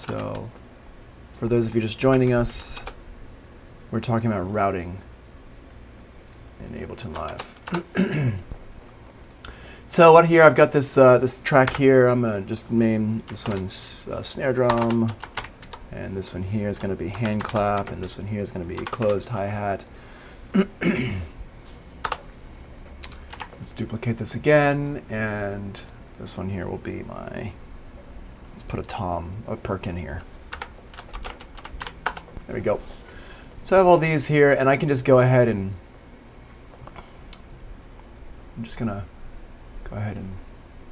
So for those of you just joining us, we're talking about routing in Ableton Live. So what here, I've got this this track here. I'm going to just name this one snare drum, and this one here is going to be hand clap, and this one here is going to be closed hi-hat. Let's duplicate this again, and this one here will be my, let's put a perk in here. There we go. So I have all these here, and I can just go ahead and, I'm just going to go ahead and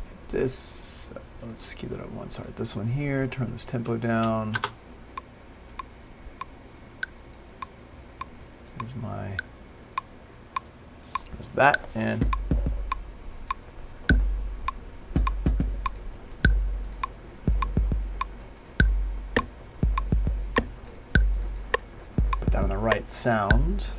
hit this. Let's keep it at one. Sorry, this one here, turn this tempo down. There's that, and put that on the right sound.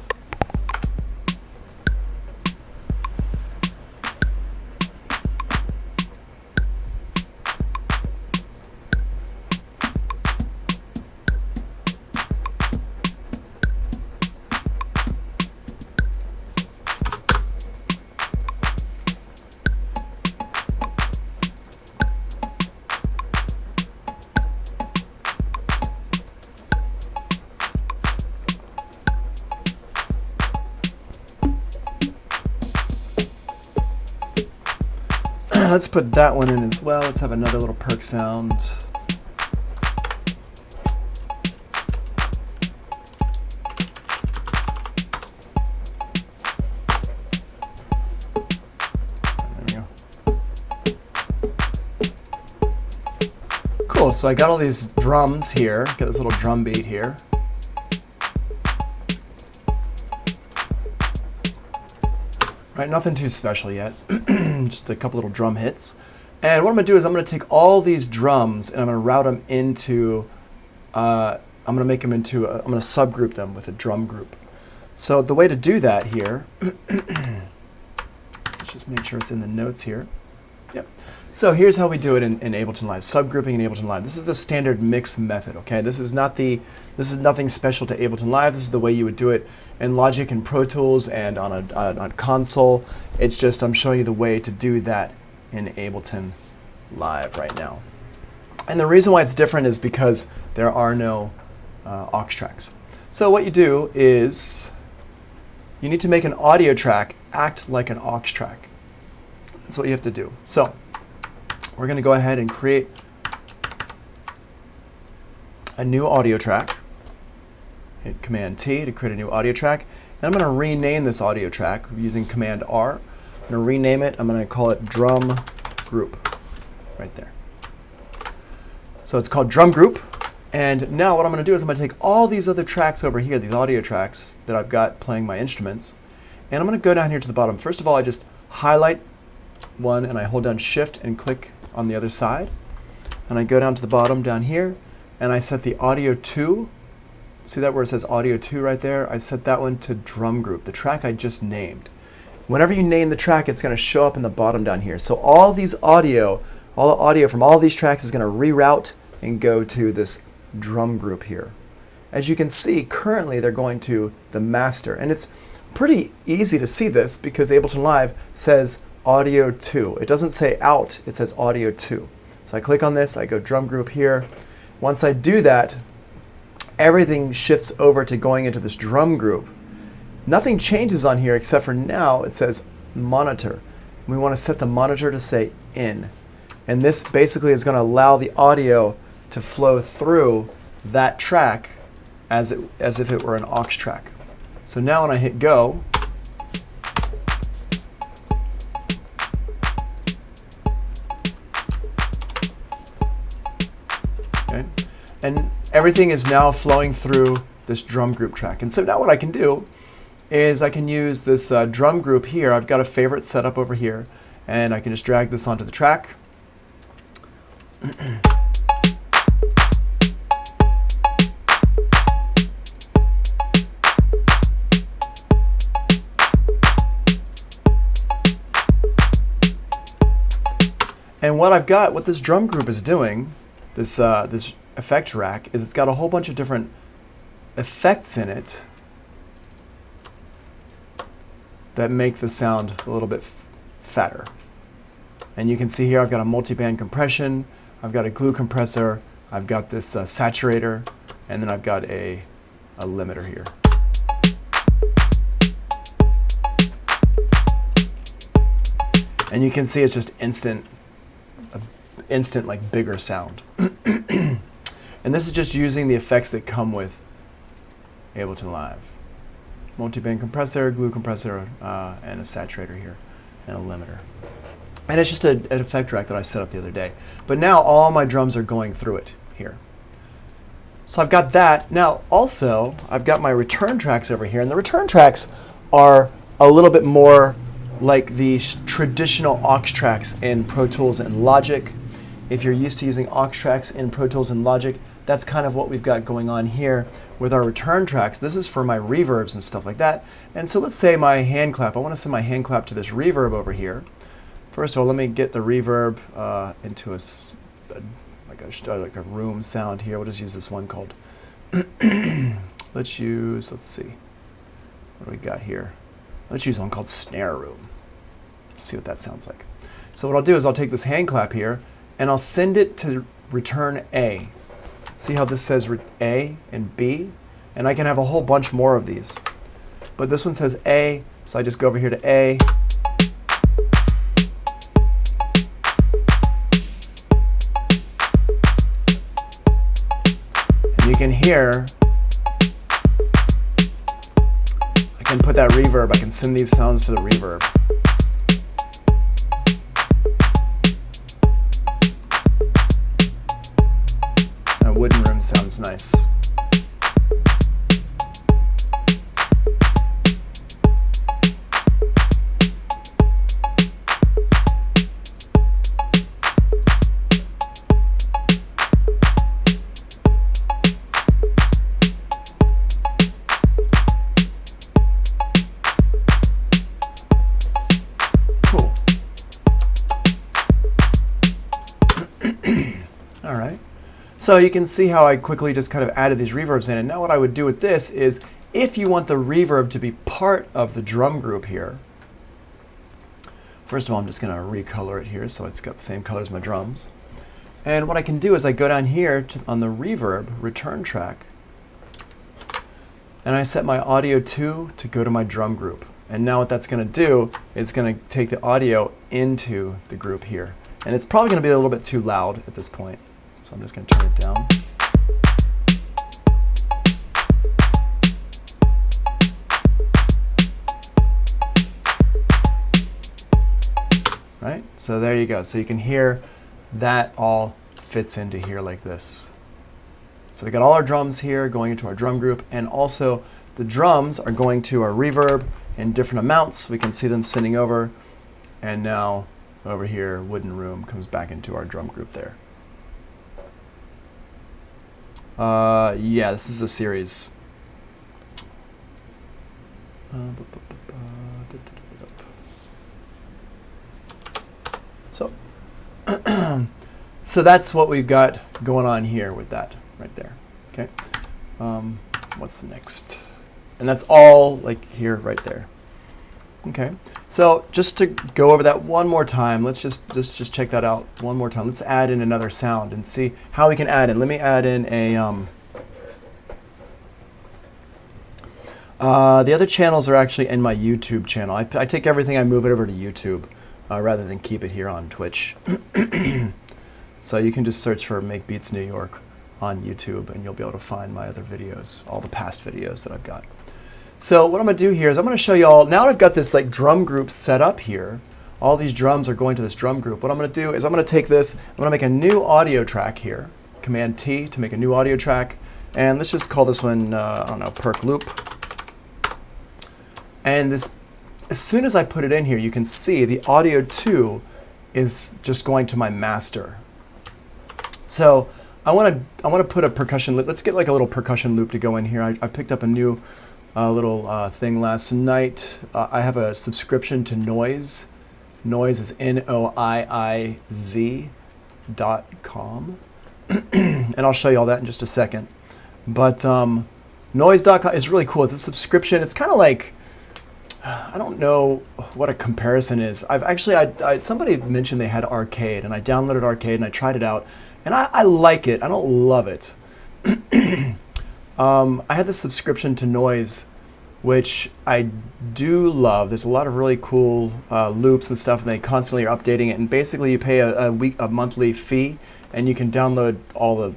Let's put that one in as well. Let's have another little perk sound. There we go. Cool, so I got all these drums here. Got this little drum beat here. Right, nothing too special yet, just a couple little drum hits. And what I'm going to do is I'm going to take all these drums and I'm going to route them into, I'm going to make them into, I'm going to subgroup them with a drum group. So the way to do that here, let's just make sure it's in the notes here. Yep. So here's how we do it in Ableton Live, subgrouping in Ableton Live. This is the standard mix method, okay? This is nothing special to Ableton Live. This is the way you would do it in Logic and Pro Tools and on a console. It's just I'm showing you the way to do that in Ableton Live right now. And the reason why it's different is because there are no aux tracks. So what you do is you need to make an audio track act like an aux track. That's what you have to do. So we're going to go ahead and create a new audio track. Hit Command T to create a new audio track. And I'm going to rename this audio track using Command R. I'm going to rename it. I'm going to call it Drum Group right there. So it's called Drum Group. And now what I'm going to do is I'm going to take all these other tracks over here, these audio tracks that I've got playing my instruments, and I'm going to go down here to the bottom. First of all, I just highlight one and I hold down Shift and click on the other side, and I go down to the bottom down here and I set the audio 2. See that where it says audio 2 right there? I set that one to Drum Group, the track I just named. Whenever you name the track, it's going to show up in the bottom down here. So all the audio from all these tracks is going to reroute and go to this drum group here. As you can see, currently they're going to the master, and it's pretty easy to see this because Ableton Live says audio 2. It doesn't say out, it says audio 2. So I click on this, I go drum group here. Once I do that, everything shifts over to going into this drum group. Nothing changes on here except for now it says monitor. We want to set the monitor to say in. And this basically is going to allow the audio to flow through that track as if it were an aux track. So now when I hit go, okay, and everything is now flowing through this drum group track. And so now what I can do is I can use this drum group here. I've got a favorite set up over here, and I can just drag this onto the track. And what I've got, what this drum group is doing, this effect rack is it's got a whole bunch of different effects in it that make the sound a little bit fatter. And you can see here I've got a multi-band compression, I've got a glue compressor, I've got this saturator, and then I've got a limiter here. And you can see it's just instant like bigger sound. And this is just using the effects that come with Ableton Live. Multi-band compressor, glue compressor, and a saturator here, and a limiter. And it's just an effect rack that I set up the other day. But now all my drums are going through it here. So I've got that. Now also, I've got my return tracks over here, and the return tracks are a little bit more like the traditional aux tracks in Pro Tools and Logic. If you're used to using aux tracks in Pro Tools and Logic, that's kind of what we've got going on here with our return tracks. This is for my reverbs and stuff like that. And so let's say my hand clap. I want to send my hand clap to this reverb over here. First of all, let me get the reverb into like a room sound here. We'll just use this one called, let's see, what do we got here? Let's use one called Snare Room. See what that sounds like. So what I'll do is I'll take this hand clap here and I'll send it to return A. See how this says A and B? And I can have a whole bunch more of these. But this one says A, so I just go over here to A. And you can hear, I can put that reverb, I can send these sounds to the reverb. That wooden room sounds nice. All right, so you can see how I quickly just kind of added these reverbs in. And now what I would do with this is, if you want the reverb to be part of the drum group here, first of all, I'm just going to recolor it here so it's got the same color as my drums. And what I can do is I go down here on the reverb return track, and I set my audio 2 to go to my drum group. And now what that's going to do is going to take the audio into the group here. And it's probably going to be a little bit too loud at this point. So I'm just going to turn it down. Right? So there you go. So you can hear that all fits into here like this. So we got all our drums here going into our drum group, and also the drums are going to our reverb in different amounts. We can see them sending over, and now over here, wooden room comes back into our drum group there. Yeah, this is a series. So, so that's what we've got going on here with that right there. Okay. What's the next? And that's all like here, right there. Okay. So just to go over that one more time, let's just check that out one more time. Let's add in another sound and see how we can add in. Let me add in a. The other channels are actually in my YouTube channel. I take everything, I move it over to YouTube rather than keep it here on Twitch. So you can just search for Make Beats New York on YouTube, and you'll be able to find my other videos, all the past videos that I've got. So what I'm going to do here is I'm going to show you all, now I've got this like drum group set up here. All these drums are going to this drum group. What I'm going to do is I'm going to take this, I'm going to make a new audio track here. Command T to make a new audio track. And let's just call this one, I don't know, perk loop. And this, as soon as I put it in here, you can see the audio 2 is just going to my master. So I want to put a percussion loop. Let's get like a little percussion loop to go in here. I picked up a new little thing last night. I have a subscription to Noise. Noise is noiiz.com. and I'll show you all that in just a second. But noise.com is really cool. It's a subscription. It's kind of like, I don't know what a comparison is. I've actually, somebody mentioned they had Arcade, and I downloaded Arcade and I tried it out, and I like it. I don't love it. I had this subscription to Noise, which I do love. There's a lot of really cool loops and stuff, and they constantly are updating it. And basically, you pay a monthly fee, and you can download all the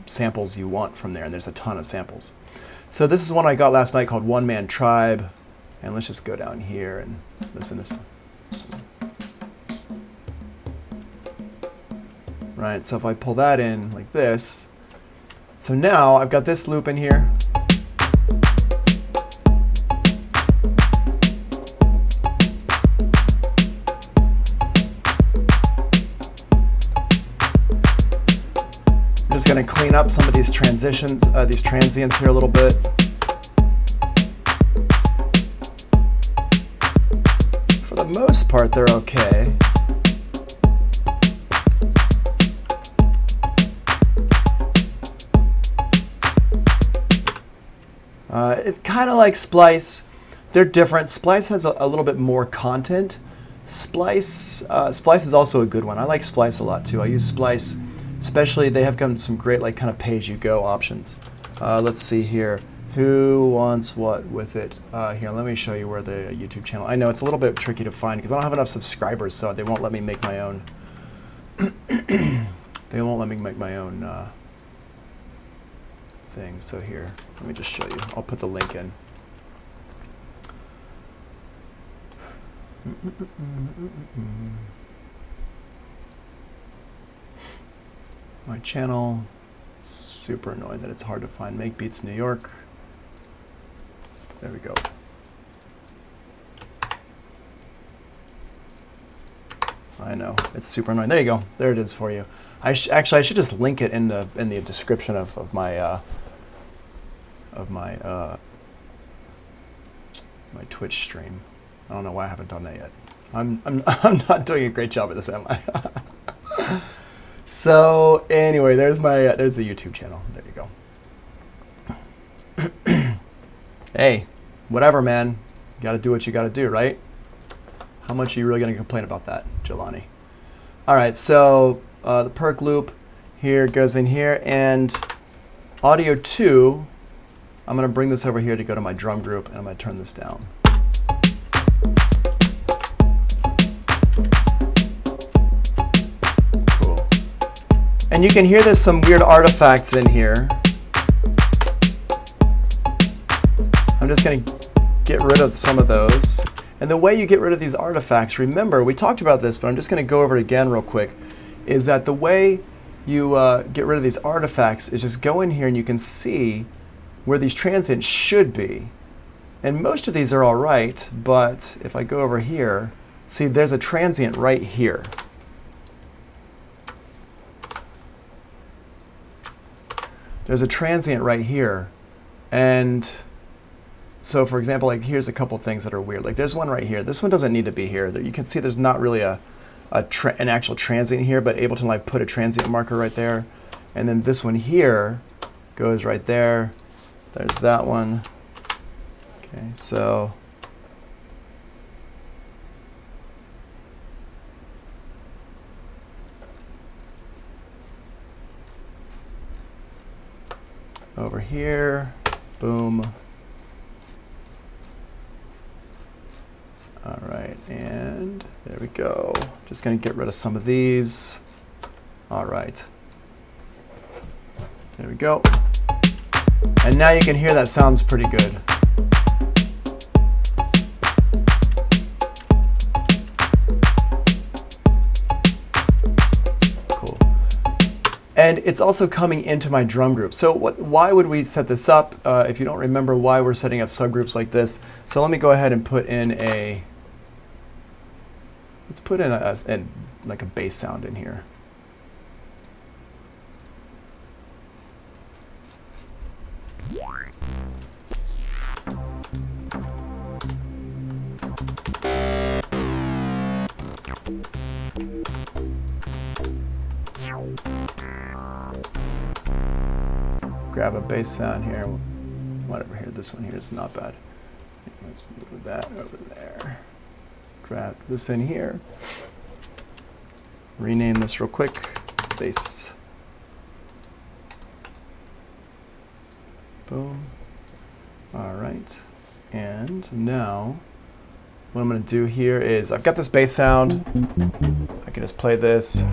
samples you want from there. And there's a ton of samples. So this is one I got last night called One Man Tribe, and let's just go down here and listen to this. Right. So if I pull that in like this, so now I've got this loop in here. I'm just going to clean up some of these transitions, these transients here a little bit. For the most part, they're okay. It's kind of like Splice. They're different. Splice has a little bit more content. Splice is also a good one. I like Splice a lot too. I use Splice, especially they have some great like kind of pay-as-you-go options. Let's see here. Who wants what with it? Here, let me show you where the YouTube channel. I know it's a little bit tricky to find because I don't have enough subscribers, so they won't let me make my own. They won't let me make my own thing. So here, let me just show you. I'll put the link in. My channel, super annoying that it's hard to find. Make Beats New York. There we go. I know, it's super annoying. There you go. There it is for you. Actually, I should just link it in the description of my my Twitch stream. I don't know why I haven't done that yet. I'm not doing a great job at this, am I? So anyway, there's the YouTube channel. There you go. Hey, whatever, man. You got to do what you got to do, right? How much are you really going to complain about that, Jelani? All right, so the perk loop here goes in here, and audio 2, I'm going to bring this over here to go to my drum group, and I'm going to turn this down. Cool. And you can hear there's some weird artifacts in here. I'm just going to get rid of some of those. And the way you get rid of these artifacts, remember, we talked about this, but I'm just going to go over it again real quick, is that the way you get rid of these artifacts is just go in here and you can see where these transients should be. And most of these are all right, but if I go over here, see there's a transient right here. There's a transient right here. And so for example, like here's a couple things that are weird. Like there's one right here. This one doesn't need to be here. You can see there's not really an actual transient here, but Ableton like put a transient marker right there. And then this one here goes right there. There's that one. Okay, so over here, boom. All right, and there we go. Just gonna get rid of some of these. All right. There we go. And now you can hear that sounds pretty good. Cool. And it's also coming into my drum group. So why would we set this up? If you don't remember why we're setting up subgroups like this. So let me go ahead and put in a, let's put in like a bass sound in here. grab a bass sound here. Whatever here, this one here is not bad. Let's move that over there. Grab this in here. Rename this real quick, bass. Boom. All right. And now what I'm going to do here is I've got this bass sound. I can just play this.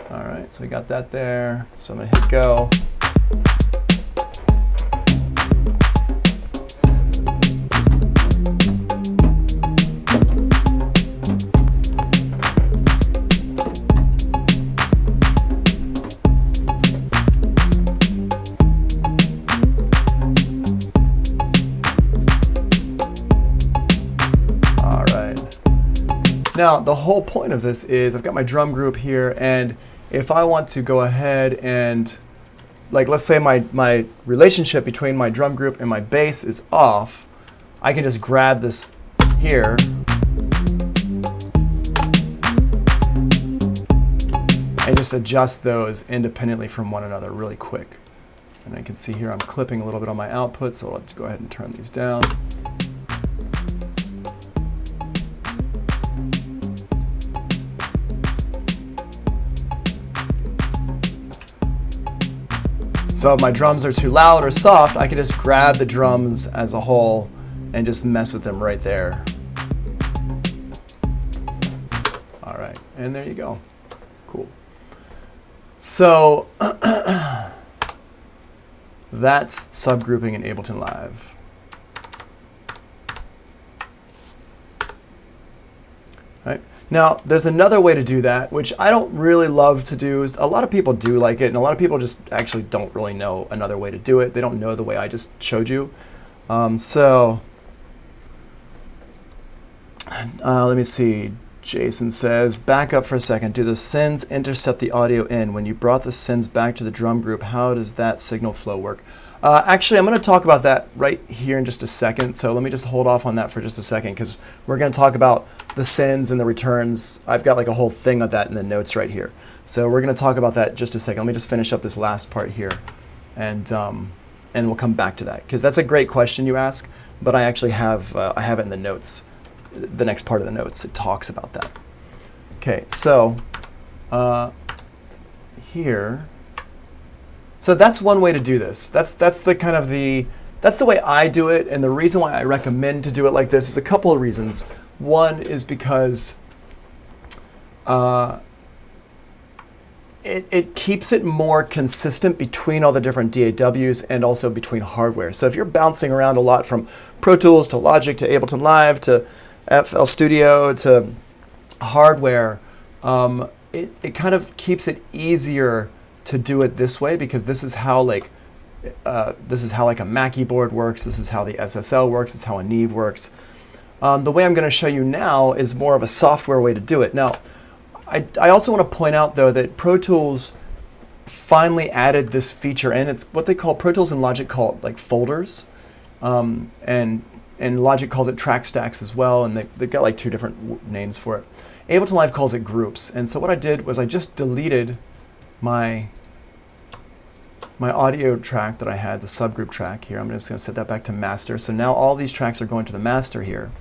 All right, so we got that there. So I'm going to hit go. Now, the whole point of this is I've got my drum group here, and if I want to go ahead and, like, let's say my relationship between my drum group and my bass is off, I can just grab this here and just adjust those independently from one another really quick. And I can see here I'm clipping a little bit on my output, so I'll go ahead and turn these down. So if my drums are too loud or soft, I can just grab the drums as a whole and just mess with them right there. All right, and there you go. Cool. So that's subgrouping in Ableton Live. Right. Now, there's another way to do that, which I don't really love to do. A lot of people do like it, and a lot of people just actually don't really know another way to do it. They don't know the way I just showed you. Let me see. Jason says, back up for a second. Do the sends intercept the audio in? When you brought the sends back to the drum group, how does that signal flow work? Actually, I'm going to talk about that right here in just a second, so let me just hold off on that for just a second, because we're going to talk about the sends and the returns. I've got like a whole thing of that in the notes right here. So we're going to talk about that in just a second. Let me just finish up this last part here, and we'll come back to that, because that's a great question you ask, but I actually have it in the notes. The next part of the notes, it talks about that. Okay, so here. So that's one way to do this. That's the kind of that's the way I do it, and the reason why I recommend to do it like this is a couple of reasons. One is because it keeps it more consistent between all the different DAWs and also between hardware. So if you're bouncing around a lot from Pro Tools to Logic to Ableton Live to FL Studio to hardware, it kind of keeps it easier to do it this way, because this is how like a Mackie board works. This is how the SSL works. It's how a Neve works. The way I'm going to show you now is more of a software way to do it. Now, I also want to point out though that Pro Tools finally added this feature in. It's what they call, Pro Tools and Logic call it like folders, and Logic calls it track stacks as well, and they've got like two different names for it. Ableton Live calls it groups. And so what I did was I just deleted my audio track that I had, the subgroup track here. I'm just going to set that back to master. So now all these tracks are going to the master here.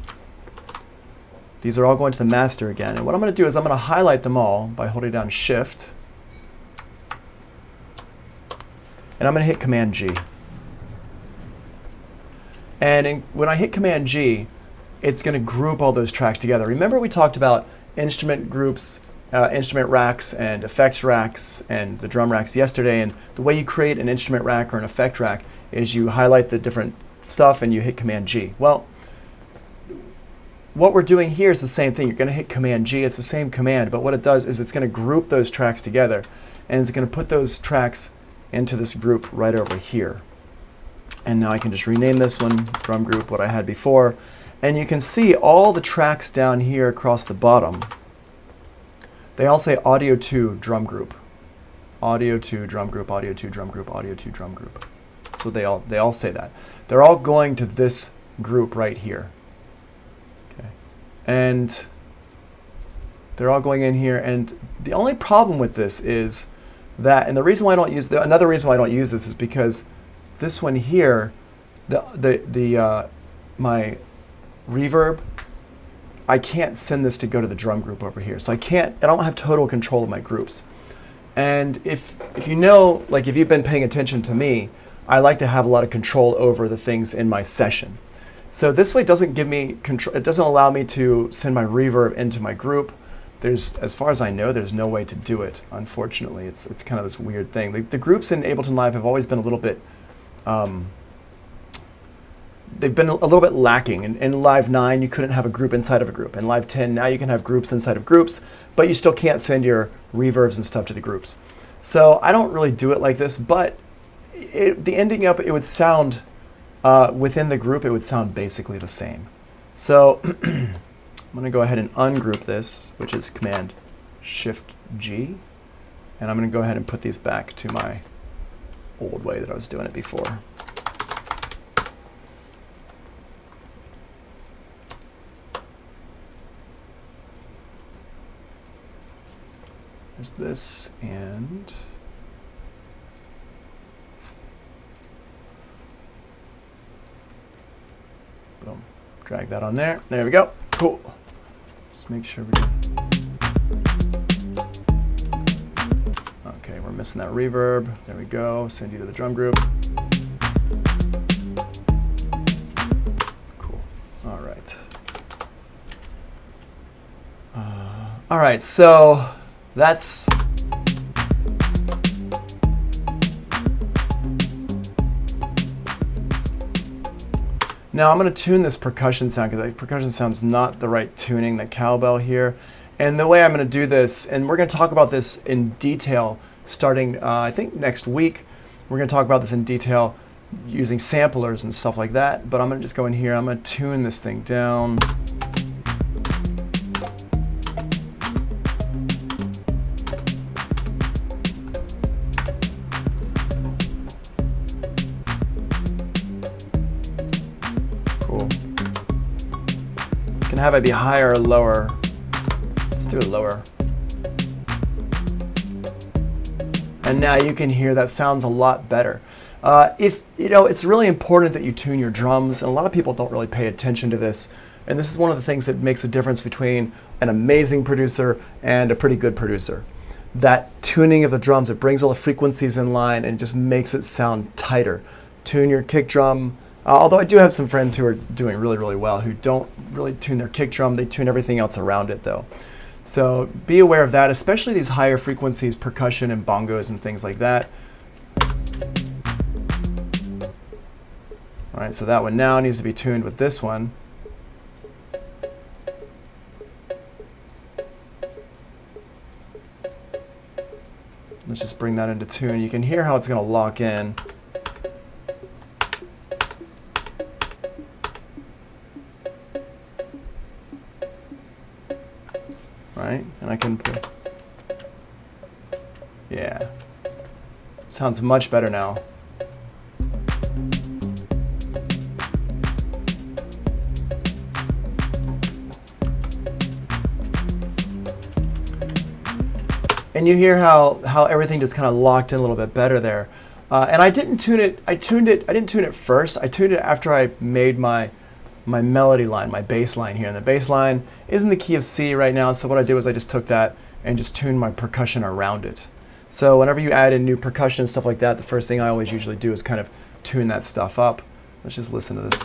These are all going to the master again. And what I'm going to do is I'm going to highlight them all by holding down Shift. And I'm going to hit Command G. And when I hit Command G, it's going to group all those tracks together. Remember we talked about instrument groups, instrument racks and effects racks and the drum racks yesterday, and the way you create an instrument rack or an effect rack is you highlight the different stuff and you hit Command G. Well, what we're doing here is the same thing. You're going to hit Command G. It's the same command, but what it does is it's going to group those tracks together, and it's going to put those tracks into this group right over here. And now I can just rename this one drum group, what I had before, and you can see all the tracks down here across the bottom. They all say Audio 2 drum group, Audio 2 drum group, Audio 2 drum group, Audio 2 drum group. So they all say that. They're all going to this group right here. Okay. and they're all going in here. And the only problem with this is that, and the reason why I don't use another reason why I don't use this is because this one here, my reverb, I can't send this to go to the drum group over here. So I don't have total control of my groups. And if you know, like if you've been paying attention to me, I like to have a lot of control over the things in my session. So this way doesn't give me control, it doesn't allow me to send my reverb into my group. As far as I know, there's no way to do it, unfortunately. It's kind of this weird thing. The groups in Ableton Live have always been a little bit, they've been a little bit lacking. In Live 9, you couldn't have a group inside of a group. In Live 10, now you can have groups inside of groups, but you still can't send your reverbs and stuff to the groups. So I don't really do it like this, but the ending up, it would sound, within the group, it would sound basically the same. So I'm going to go ahead and ungroup this, which is Command-Shift-G, and I'm going to go ahead and put these back to my old way that I was doing it before. There's this, and boom. Drag that on there. There we go. Cool. Just make sure okay, we're missing that reverb. There we go. Send you to the drum group. Cool. All right. All right, so that's now I'm going to tune this percussion sound because percussion sound's not the right tuning, the cowbell here. And the way I'm going to do this, and we're going to talk about this in detail starting, I think, next week. We're going to talk about this in detail using samplers and stuff like that. But I'm going to just go in here. I'm going to tune this thing down. Can have it be higher or lower. Let's do it lower. And now you can hear that sounds a lot better. If you know, it's really important that you tune your drums, and a lot of people don't really pay attention to this. And this is one of the things that makes a difference between an amazing producer and a pretty good producer. That tuning of the drums, it brings all the frequencies in line and just makes it sound tighter. Tune your kick drum. Although I do have some friends who are doing really, really well who don't really tune their kick drum. They tune everything else around it, though. So be aware of that, especially these higher frequencies, percussion and bongos and things like that. All right, so that one now needs to be tuned with this one. Let's just bring that into tune. You can hear how it's going to lock in. Right? And I can put, yeah. Sounds much better now. And you hear how everything just kind of locked in a little bit better there. And I didn't tune it, I didn't tune it first. I tuned it after I made my melody line, my bass line here. And the bass line is in the key of C right now, so what I did was I just took that and just tuned my percussion around it. So whenever you add in new percussion and stuff like that, the first thing I always usually do is kind of tune that stuff up. Let's just listen to this.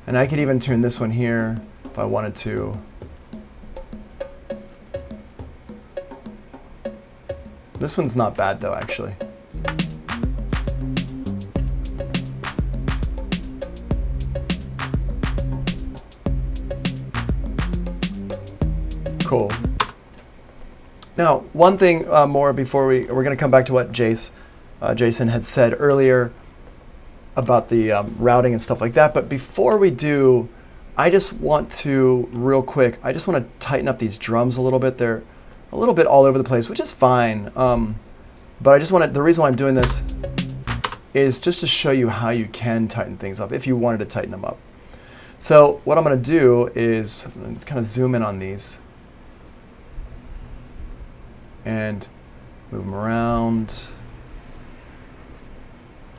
And I could even tune this one here if I wanted to. This one's not bad though, actually. Cool. Now, one thing more before we're going to come back to what Jason had said earlier about the routing and stuff like that. But before we do, I just want to, real quick, I just want to tighten up these drums a little bit. They're a little bit all over the place, which is fine. But I just want to, the reason why I'm doing this is just to show you how you can tighten things up if you wanted to tighten them up. So what I'm going to do is kind of zoom in on these and move them around.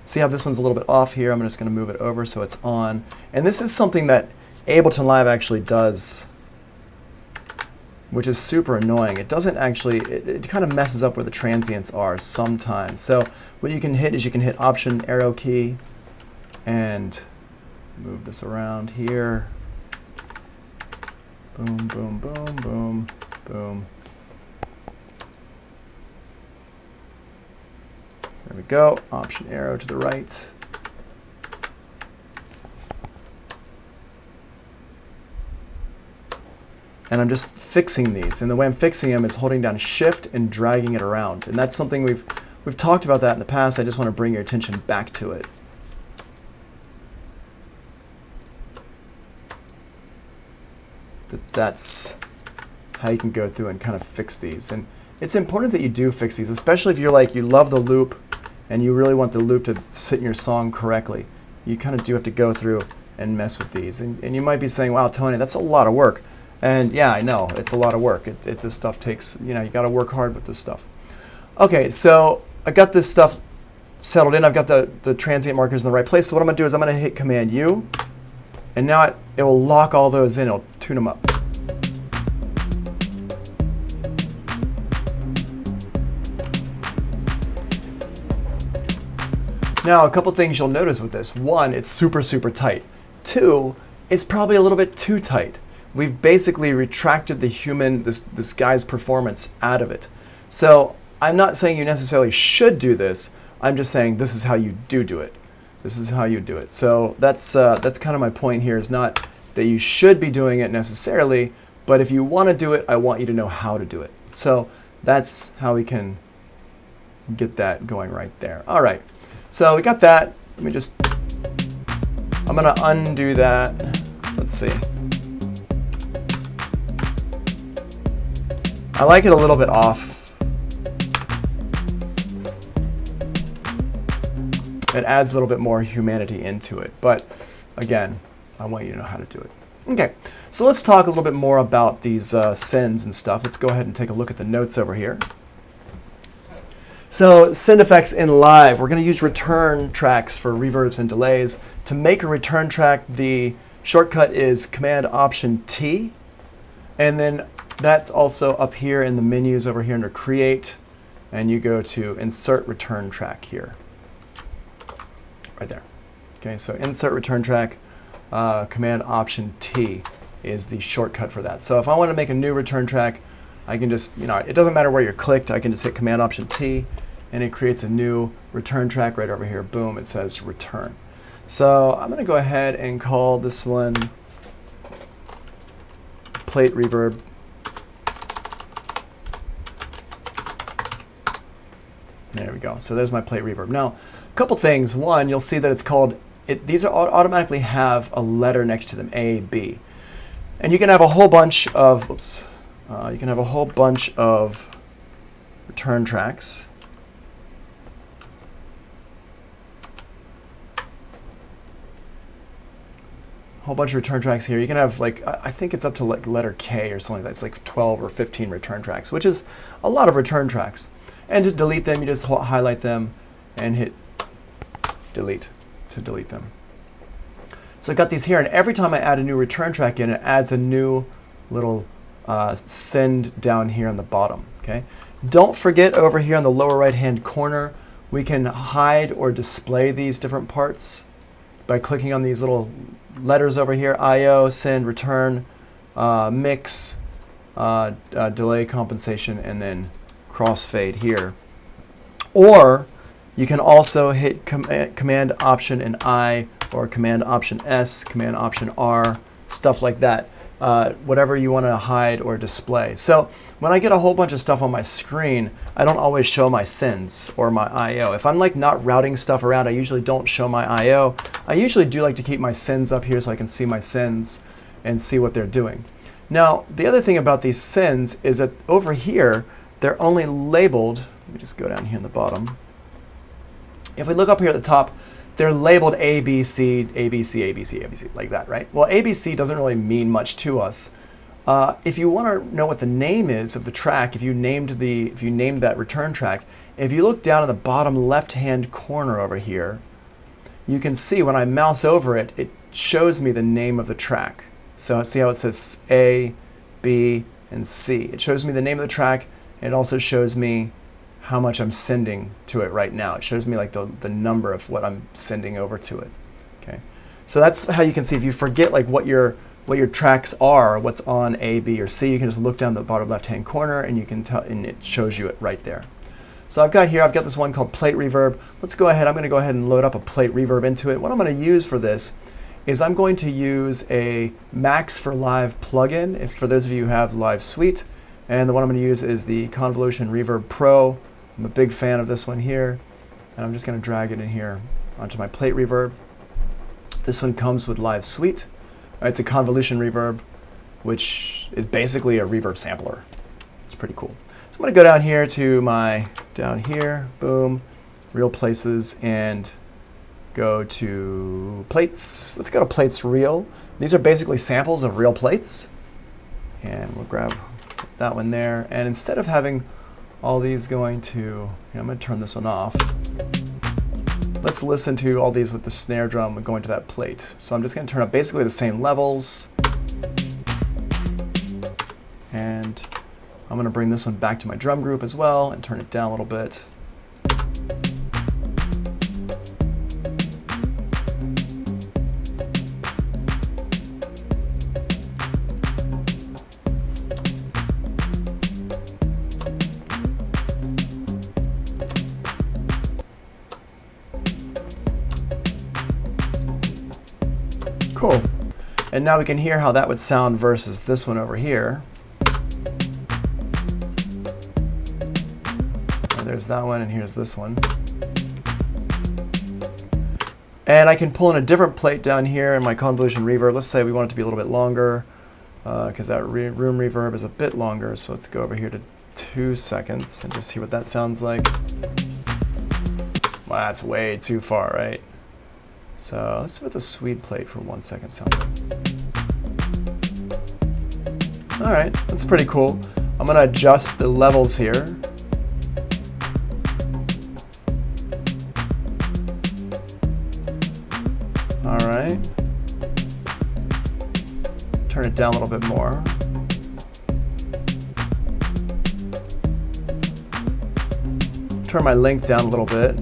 See how this one's a little bit off here? I'm just going to move it over so it's on. And this is something that Ableton Live actually does, which is super annoying. It doesn't actually, it kind of messes up where the transients are sometimes. So what you can hit is you can hit Option arrow key and move this around here. Boom, boom, boom, boom, boom. There we go, Option arrow to the right. And I'm just fixing these. And the way I'm fixing them is holding down Shift and dragging it around. And that's something we've talked about that in the past. I just want to bring your attention back to it. That's how you can go through and kind of fix these. And it's important that you do fix these, especially if you're like, you love the loop and you really want the loop to sit in your song correctly. You kind of do have to go through and mess with these. And you might be saying, wow, Tony, that's a lot of work. And yeah, I know, it's a lot of work. This stuff takes, you got to work hard with this stuff. Okay, so I got this stuff settled in. I've got the transient markers in the right place. So what I'm going to do is I'm going to hit Command U, and now it will lock all those in. It'll tune them up. Now, a couple things you'll notice with this. One, it's super, super tight. Two, it's probably a little bit too tight. We've basically retracted the human, this guy's performance out of it. So I'm not saying you necessarily should do this. I'm just saying this is how you do it. This is how you do it. So that's kind of my point here, is not that you should be doing it necessarily, but if you want to do it, I want you to know how to do it. So that's how we can get that going right there. All right. So we got that. Let me just, I'm going to undo that. Let's see. I like it a little bit off. It adds a little bit more humanity into it. But again, I want you to know how to do it. Okay, so let's talk a little bit more about these sends and stuff. Let's go ahead and take a look at the notes over here. So send effects in Live. We're going to use return tracks for reverbs and delays. To make a return track, the shortcut is Command-Option-T. And then that's also up here in the menus over here under Create. And you go to Insert Return Track here. Right there. Okay, so Insert Return Track, Command-Option-T is the shortcut for that. So if I want to make a new return track, I can just, it doesn't matter where you're clicked, I can just hit Command-Option-T, and it creates a new return track right over here. Boom, it says return. So I'm going to go ahead and call this one Plate Reverb. There we go. So there's my plate reverb. Now, a couple things. One, you'll see that it's called, these are automatically have a letter next to them, A, B. And you can have a whole bunch of, you can have a whole bunch of return tracks. Whole bunch of return tracks here. You can have like, I think it's up to like letter K or something like that. It's like 12 or 15 return tracks, which is a lot of return tracks. And to delete them, you just highlight them and hit delete to delete them. So I got these here, and every time I add a new return track in, it adds a new little send down here on the bottom. Okay. Don't forget over here on the lower right-hand corner, we can hide or display these different parts by clicking on these little letters over here: I/O, send, return, mix, delay, compensation, and then crossfade here. Or you can also hit Command Option and I, or Command Option S, Command Option R, stuff like that. Whatever you want to hide or display. So when I get a whole bunch of stuff on my screen, I don't always show my sends or my I/O. If I'm like not routing stuff around, I usually don't show my I/O. I usually do like to keep my sends up here so I can see my sends and see what they're doing. Now, the other thing about these sends is that over here, they're only labeled, let me just go down here in the bottom. If we look up here at the top, they're labeled A, B, C, A, B, C, A, B, C, A, B, C, like that, right? Well, A, B, C doesn't really mean much to us. If you want to know what the name is of the track, if you named that return track, if you look down in the bottom left-hand corner over here, you can see when I mouse over it, it shows me the name of the track. So see how it says A, B, and C. It shows me the name of the track, and it also shows me how much I'm sending to it right now. It shows me like the number of what I'm sending over to it. Okay, so that's how you can see if you forget like what your tracks are, what's on A, B, or C. You can just look down the bottom left-hand corner, and you can tell, and it shows you it right there. So I've got this one called plate reverb. Let's go ahead. I'm going to go ahead and load up a plate reverb into it. What I'm going to use for this is I'm going to use a Max for Live plugin. If for those of you who have Live Suite, and the one I'm going to use is the Convolution Reverb Pro. I'm a big fan of this one here, and I'm just going to drag it in here onto my plate reverb. This one comes with Live Suite. It's a convolution reverb, which is basically a reverb sampler. It's pretty cool. So I'm going to go down here to boom, Real Places, and go to Plates. Let's go to Plates Real. These are basically samples of real plates, and we'll grab that one there. And instead of having all these going to, I'm going to turn this one off. Let's listen to all these with the snare drum going to that plate. So I'm just going to turn up basically the same levels. And I'm going to bring this one back to my drum group as well and turn it down a little bit. Cool. And now we can hear how that would sound versus this one over here. And there's that one, and here's this one. And I can pull in a different plate down here in my convolution reverb. Let's say we want it to be a little bit longer, because that room reverb is a bit longer. So let's go over here to 2 seconds and just see what that sounds like. Wow, that's way too far, right? So let's see what the Swede plate for 1 second sounds like. All right, that's pretty cool. I'm going to adjust the levels here. All right. Turn it down a little bit more. Turn my length down a little bit.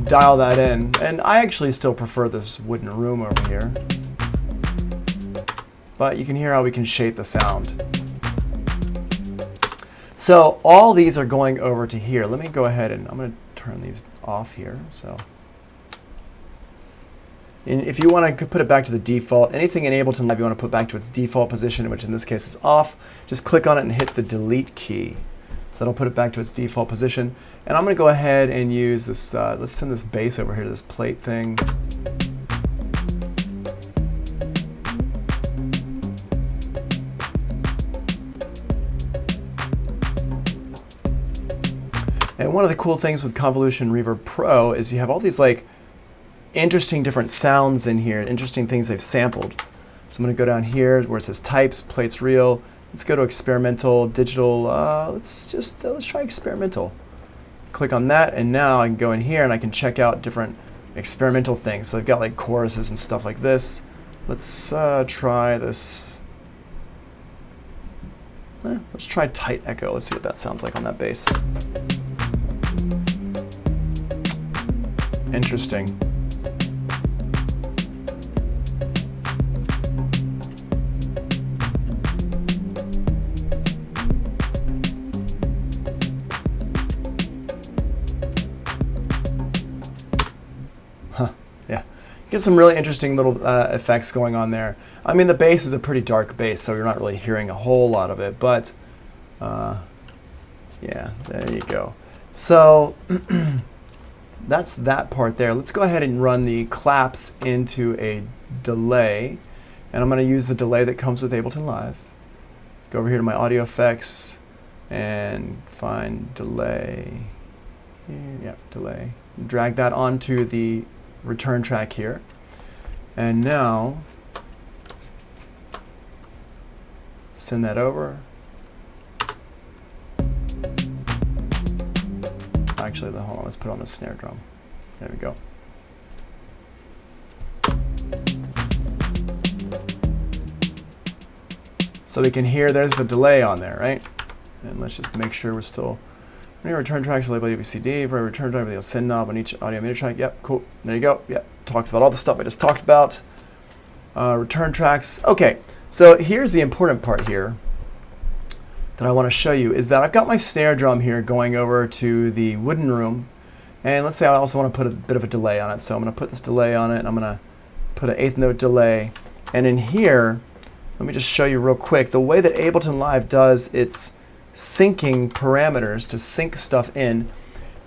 Dial that in, and I actually still prefer this wooden room over here, but you can hear how we can shape the sound. So all these are going over to here. Let me go ahead and I'm going to turn these off here. So, and if you want to put it back to the default, anything in Ableton Live you want to put back to its default position, which in this case is off, just click on it and hit the delete key. So that'll put it back to its default position. And I'm going to go ahead and use this, let's send this bass over here to this plate thing. And one of the cool things with Convolution Reverb Pro is you have all these like interesting different sounds in here, interesting things they've sampled. So I'm going to go down here where it says Types, Plates Real. Let's go to experimental, digital, let's try experimental. Click on that, and now I can go in here and I can check out different experimental things. So I've got like choruses and stuff like this. Let's try this. Let's try tight echo. Let's see what that sounds like on that bass. Interesting. Get some really interesting little effects going on there. I mean, the bass is a pretty dark bass, so you're not really hearing a whole lot of it, but Yeah, there you go. So that's that part there. Let's go ahead and run the claps into a delay. And I'm going to use the delay that comes with Ableton Live. Go over here to my audio effects and find delay. Yeah, delay. Drag that onto the return track here. And now send that over. Actually, hold on, let's put on the snare drum. There we go. So we can hear there's the delay on there, right? And let's just make sure we're still. Return tracks label ABCD for return track with the send knob on each audio meter track. Yep, cool. There you go. Yep, talks about all the stuff I just talked about. Return tracks. Okay, so here's the important part here that I want to show you is that I've got my snare drum here going over to the wooden room, and let's say I also want to put a bit of a delay on it. So I'm going to put this delay on it, and I'm going to put an 8th note delay. And in here, let me just show you real quick the way that Ableton Live does its syncing parameters to sync stuff in.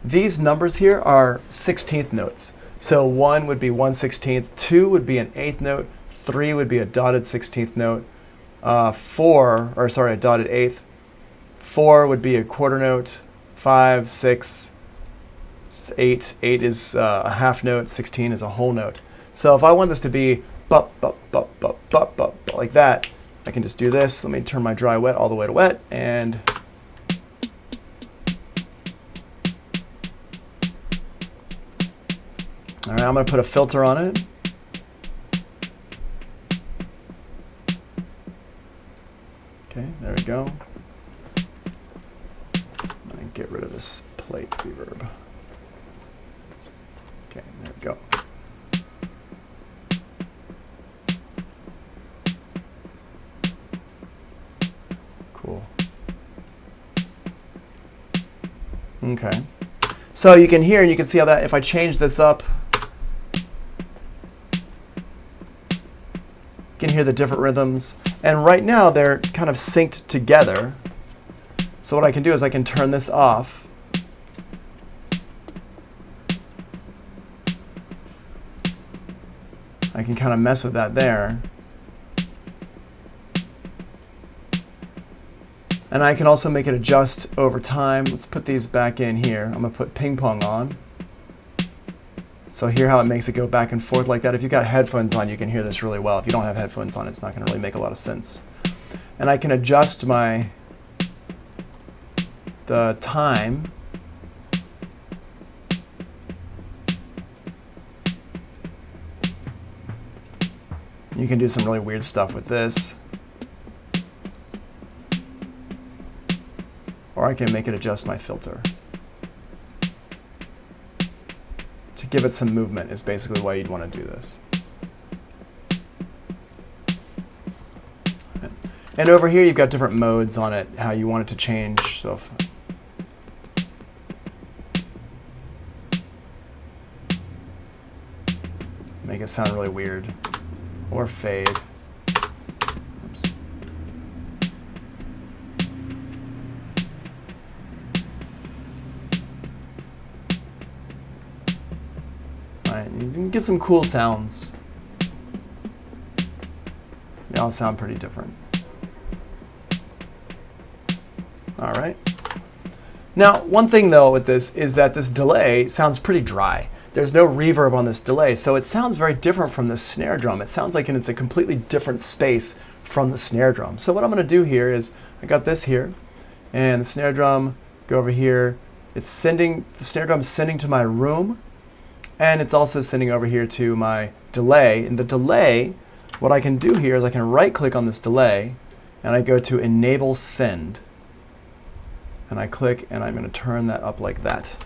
These numbers here are 16th notes. So 1 would be 1/16, 2 would be an 8th note, 3 would be a dotted 16th note, a dotted 8th, 4 would be a quarter note, 5, 6, 8 is a half note, 16 is a whole note. So if I want this to be bup, bup, bup, bup, bup, bup, bup, like that, I can just do this. Let me turn my dry wet all the way to wet, and all right, I'm going to put a filter on it. Okay, there we go. I'm going to get rid of this plate reverb. Okay, there we go. Cool. Okay. So you can hear and you can see how that, if I change this up, you can hear the different rhythms. And right now they're kind of synced together. So what I can do is I can turn this off. I can kind of mess with that there. And I can also make it adjust over time. Let's put these back in here. I'm going to put ping pong on. So hear how it makes it go back and forth like that. If you've got headphones on, you can hear this really well. If you don't have headphones on, it's not going to really make a lot of sense. And I can adjust the time. You can do some really weird stuff with this. Or I can make it adjust my filter. To give it some movement is basically why you'd want to do this. And over here you've got different modes on it, how you want it to change. So make it sound really weird. Or fade. Oops. Alright, you can get some cool sounds. They all sound pretty different. Alright. Now, one thing though with this is that this delay sounds pretty dry. There's no reverb on this delay, so it sounds very different from the snare drum. It sounds like it's a completely different space from the snare drum. So what I'm going to do here is, I got this here, and the snare drum, go over here. It's sending, the snare drum's sending to my room, and it's also sending over here to my delay. And the delay, what I can do here is I can right-click on this delay, and I go to Enable Send. And I click, and I'm going to turn that up like that.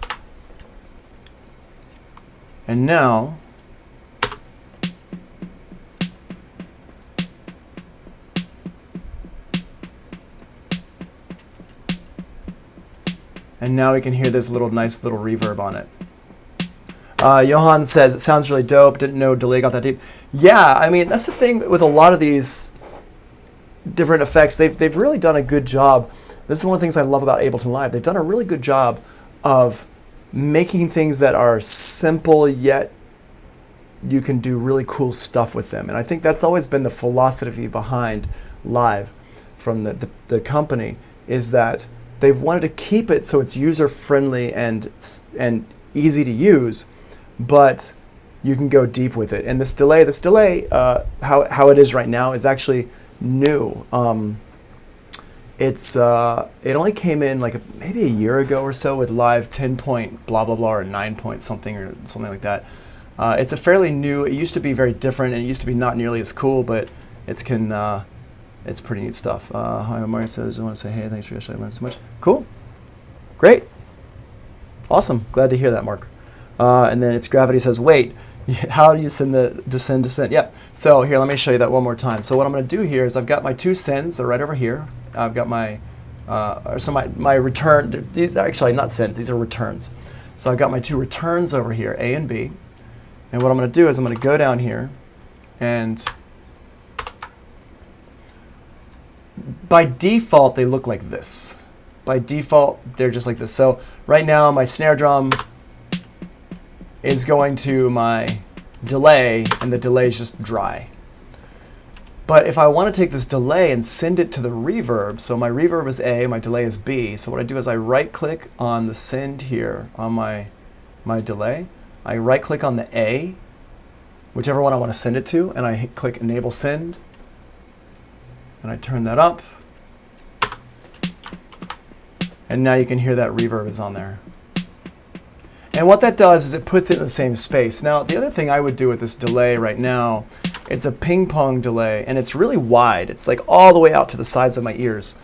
And now, we can hear this nice little reverb on it. Johan says, it sounds really dope, didn't know delay got that deep. Yeah, I mean, that's the thing with a lot of these different effects. They've really done a good job This is one of the things I love about Ableton Live. They've done a really good job of making things that are simple, yet you can do really cool stuff with them. And I think that's always been the philosophy behind Live from the company, is that they've wanted to keep it so it's user-friendly and easy to use, but you can go deep with it. And this delay, how it is right now is actually new. It only came in like maybe a year ago or so with Live 10 point blah blah blah or 9 point something or something like that. It's a fairly new. It used to be very different, and it used to be not nearly as cool, but it's pretty neat stuff. Hi, Mario says, I want to say hey, thanks for yesterday. I learned so much. Cool, great, awesome. Glad to hear that, Mark. And then it's Gravity says, wait, how do you send the descend? Yep. So here, let me show you that one more time. So what I'm going to do here is I've got my two sends. They're right over here. I've got my my return. These are actually not sends. These are returns. So I've got my two returns over here, A and B. And what I'm going to do is I'm going to go down here, and by default they look like this. By default they're just like this. So right now my snare drum is going to my delay, and the delay is just dry. But if I want to take this delay and send it to the reverb, so my reverb is A, my delay is B. So what I do is I right click on the send here on my delay. I right click on the A, whichever one I want to send it to, and I click enable send. And I turn that up. And now you can hear that reverb is on there. And what that does is it puts it in the same space. Now, the other thing I would do with this delay right now, it's a ping pong delay, and it's really wide. It's like all the way out to the sides of my ears.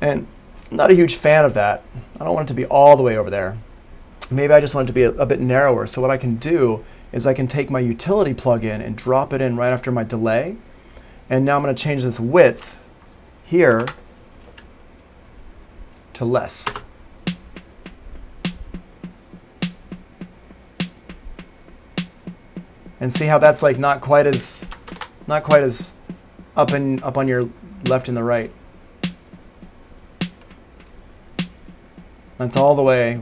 And I'm not a huge fan of that. I don't want it to be all the way over there. Maybe I just want it to be a bit narrower. So what I can do is I can take my utility plugin and drop it in right after my delay. And now I'm going to change this width here to less. And see how that's like not quite as up on your left and the right. That's all the way.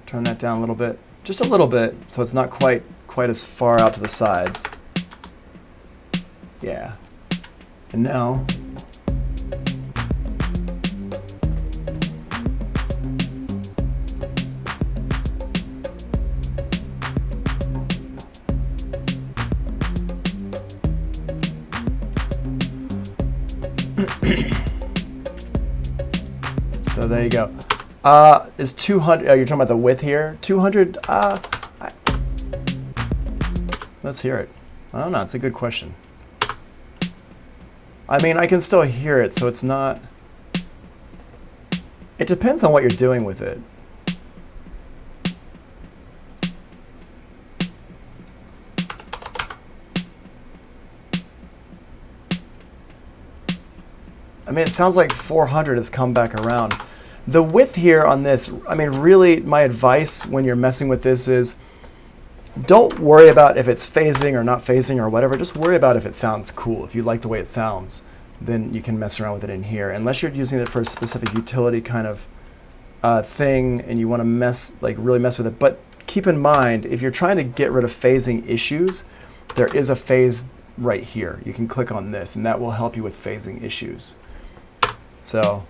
Turn that down a little bit, just a little bit, so it's not quite as far out to the sides. Yeah. And now so there you go. Is 200, you're talking about the width here? 200, let's hear it. I don't know, it's a good question. I mean, I can still hear it, so it's not, it depends on what you're doing with it. I mean, it sounds like 400 has come back around. The width here on this, I mean, really, my advice when you're messing with this is don't worry about if it's phasing or not phasing or whatever. Just worry about if it sounds cool. If you like the way it sounds, then you can mess around with it in here. Unless you're using it for a specific utility kind of thing and you want to really mess with it. But keep in mind, if you're trying to get rid of phasing issues, there is a phase right here. You can click on this, and that will help you with phasing issues. So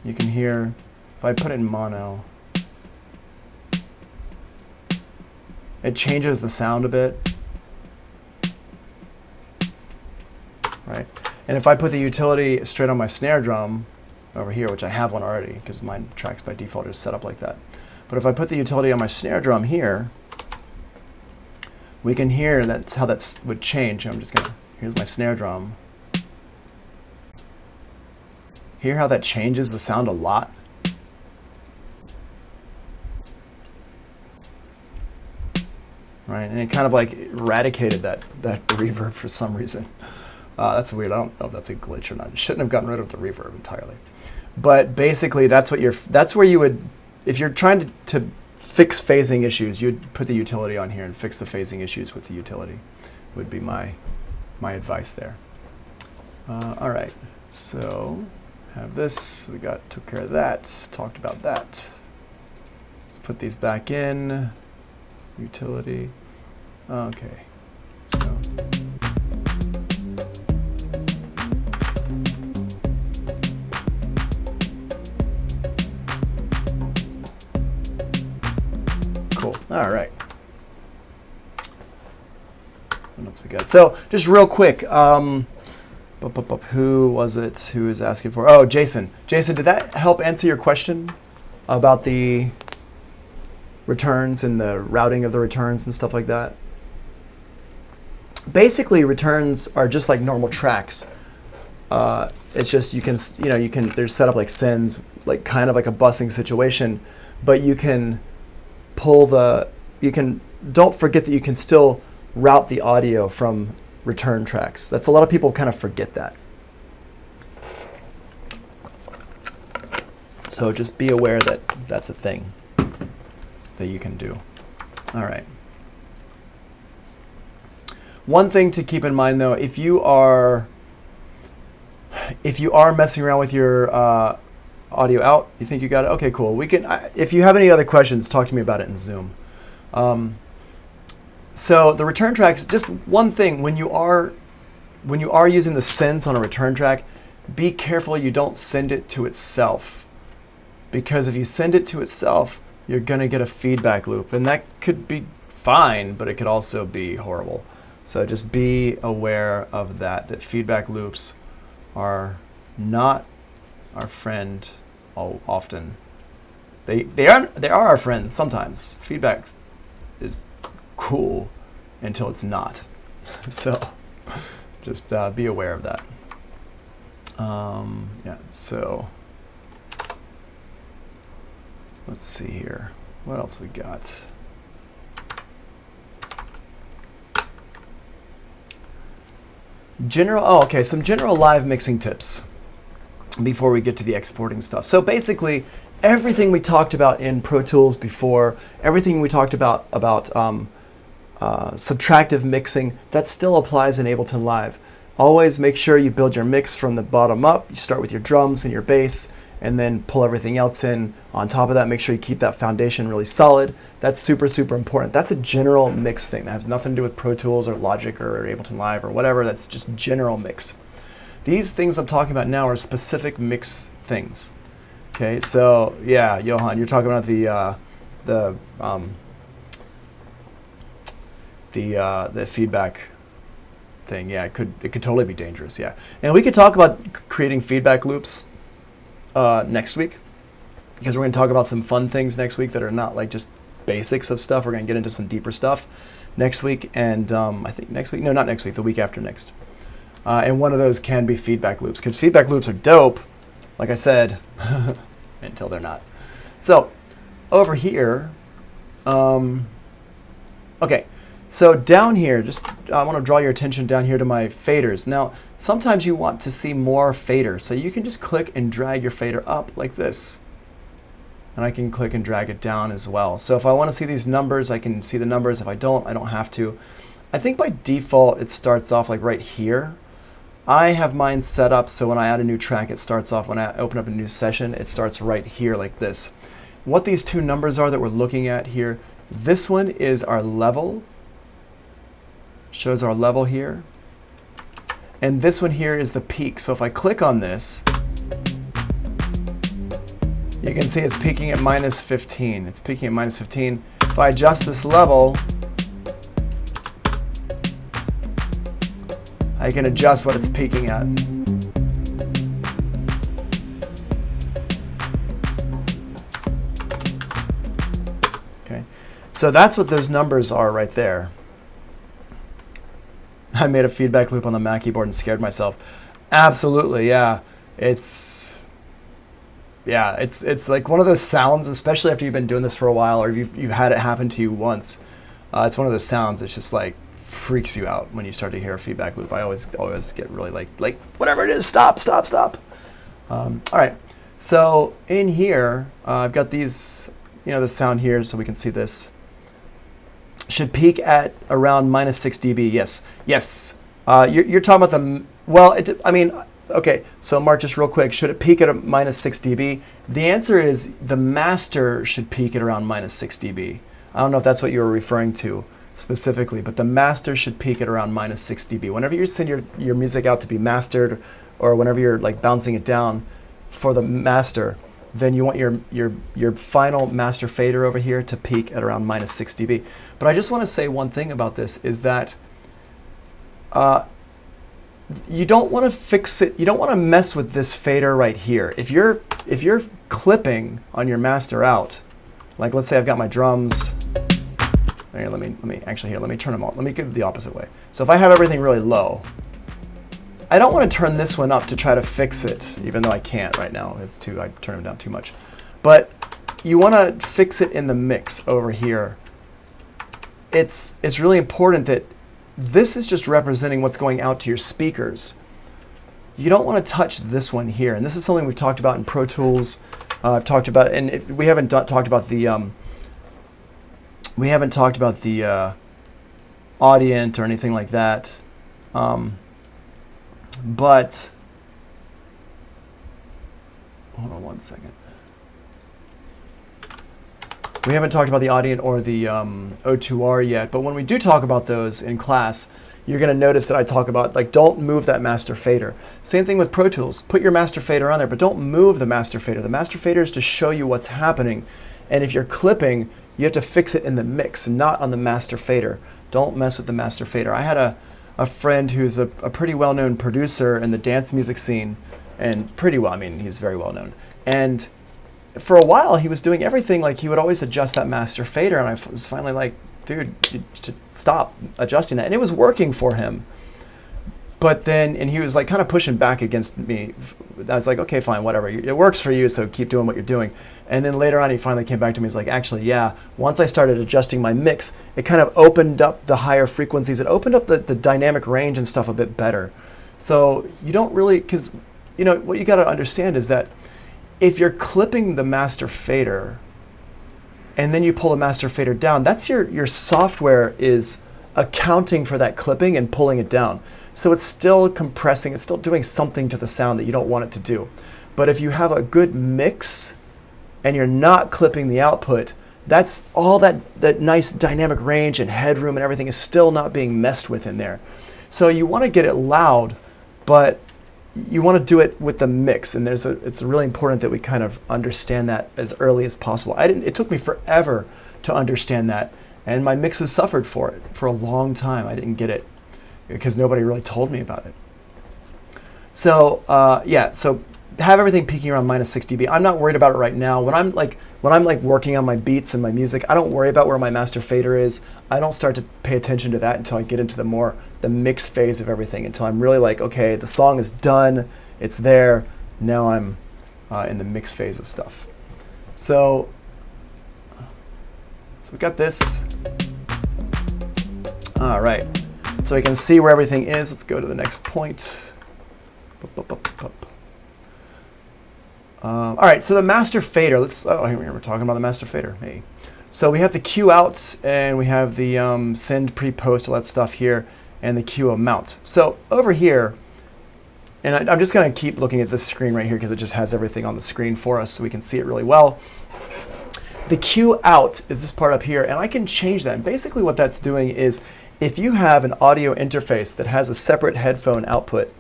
you can hear, if I put it in mono, it changes the sound a bit, right? And if I put the utility straight on my snare drum over here, which I have one already because my tracks by default are set up like that. But if I put the utility on my snare drum here, we can hear that's how that would change. I'm just gonna, here's my snare drum. Hear how that changes the sound a lot? Right, and it kind of like eradicated that reverb for some reason. That's weird. I don't know if that's a glitch or not. It shouldn't have gotten rid of the reverb entirely. But basically, that's where you would, if you're trying to fix phasing issues, you'd put the utility on here and fix the phasing issues with the utility. Would be my advice there. All right, so have this. We took care of that. Talked about that. Let's put these back in. Utility. Okay. So. Cool. All right. What else we got? So just real quick. Who was it who was asking for? Oh, Jason. Jason, did that help answer your question about the returns and the routing of the returns and stuff like that? Basically, returns are just like normal tracks. It's just you can they're set up like sends, like kind of like a busing situation, but you can don't forget that you can still route the audio from return tracks. That's a lot of people kind of forget that. So just be aware that that's a thing that you can do. All right. One thing to keep in mind though, if you are messing around with your audio out, you think you got it? Okay, cool. We can. If you have any other questions, talk to me about it in Zoom. So the return tracks, just one thing, when you are using the sends on a return track, be careful you don't send it to itself. Because if you send it to itself, you're going to get a feedback loop. And that could be fine, but it could also be horrible. So just be aware of that feedback loops are not our friend often. They are our friends sometimes. Feedback is cool until it's not. So just be aware of that. Yeah, so let's see here. What else we got? Some general live mixing tips before we get to the exporting stuff. So basically, everything we talked about in Pro Tools before, everything we talked about subtractive mixing, that still applies in Ableton Live. Always make sure you build your mix from the bottom up. You start with your drums and your bass, and then pull everything else in on top of that. Make sure you keep that foundation really solid. That's super, super important. That's a general mix thing. That has nothing to do with Pro Tools or Logic or Ableton Live or whatever. That's just general mix. These things I'm talking about now are specific mix things. Okay, so yeah, Johan, you're talking about the feedback thing. Yeah, it could totally be dangerous. Yeah, and we could talk about creating feedback loops next week, because we're going to talk about some fun things next week that are not like just basics of stuff. We're going to get into some deeper stuff next week, and I think next week, no, not next week, the week after next. And one of those can be feedback loops, because feedback loops are dope, like I said, until they're not. So over here, okay, so down here, I want to draw your attention down here to my faders. Now, sometimes you want to see more faders, so you can just click and drag your fader up like this. And I can click and drag it down as well. So if I want to see these numbers, I can see the numbers. If I don't have to. I think by default, it starts off like right here. I have mine set up so when I add a new track, it starts off, when I open up a new session, it starts right here like this. What these two numbers are that we're looking at here, this one is our level, shows our level here. And this one here is the peak. So if I click on this, you can see it's peaking at -15. It's peaking at -15. If I adjust this level, I can adjust what it's peaking at. Okay, so that's what those numbers are right there. I made a feedback loop on the Mac keyboard and scared myself. Absolutely, yeah. It's like one of those sounds, especially after you've been doing this for a while, or you've had it happen to you once. It's one of those sounds that's just like freaks you out when you start to hear a feedback loop. I always get really like whatever it is, stop. All right, so in here, I've got these, the sound here, so we can see this. Should peak at around -6 dB. Yes. You're talking about Well, I mean, okay, so Mark, just real quick, should it peak at a minus 6 dB? The answer is the master should peak at around minus 6 dB. I don't know if that's what you were referring to specifically, but the master should peak at around minus 6 dB. Whenever you send your music out to be mastered, or whenever you're like bouncing it down for the master, then you want your final master fader over here to peak at around minus 6 dB. But I just want to say one thing about this is that you don't want to fix it. You don't want to mess with this fader right here. If you're clipping on your master out, like let's say I've got my drums. Here, let me turn them on. Let me go the opposite way. So if I have everything really low, I don't want to turn this one up to try to fix it, even though I can't right now. I turn them down too much. But you want to fix it in the mix over here. It's really important that this is just representing what's going out to your speakers. You don't want to touch this one here, and this is something we've talked about in Pro Tools. I've talked about, and we haven't talked about the Audient or anything like that. But hold on one second. We haven't talked about the Audient or the O2R yet, but when we do talk about those in class, you're going to notice that I talk about, like, don't move that master fader. Same thing with Pro Tools. Put your master fader on there, but don't move the master fader. The master fader is to show you what's happening. And if you're clipping, you have to fix it in the mix, not on the master fader. Don't mess with the master fader. I had a friend who's a pretty well-known producer in the dance music scene, and pretty well, I mean, he's very well-known. And for a while, he was doing everything, like he would always adjust that master fader, and I was finally like, dude, you should stop adjusting that. And it was working for him. But then, and he was like kind of pushing back against me. I was like, okay, fine, whatever. It works for you, so keep doing what you're doing. And then later on, he finally came back to me. He's like, actually, yeah, once I started adjusting my mix, it kind of opened up the higher frequencies. It opened up the dynamic range and stuff a bit better. So you don't really, because, you know, what you got to understand is that if you're clipping the master fader and then you pull the master fader down, that's your software is accounting for that clipping and pulling it down. So it's still compressing, it's still doing something to the sound that you don't want it to do. But if you have a good mix and you're not clipping the output, that's all that nice dynamic range and headroom and everything is still not being messed with in there. So you want to get it loud, but you want to do it with the mix, and it's really important that we kind of understand that as early as possible. It took me forever to understand that, and my mixes suffered for it for a long time. I didn't get it because nobody really told me about it. So yeah, so have everything peaking around minus 6 dB. I'm not worried about it right now. When I'm like working on my beats and my music, I don't worry about where my master fader is. I don't start to pay attention to that until I get into the mix phase of everything, until I'm really like, okay, the song is done, it's there, now I'm in the mix phase of stuff. So we've got this. All right, so we can see where everything is. Let's go to the next point. All right, so the master fader, here we're talking about the master fader. Hey. So we have the Q out, and we have the send, pre-post, all that stuff here, and the Q amount. So over here, and I'm just going to keep looking at this screen right here because it just has everything on the screen for us so we can see it really well. The Q out is this part up here, and I can change that. And basically what that's doing is if you have an audio interface that has a separate headphone output,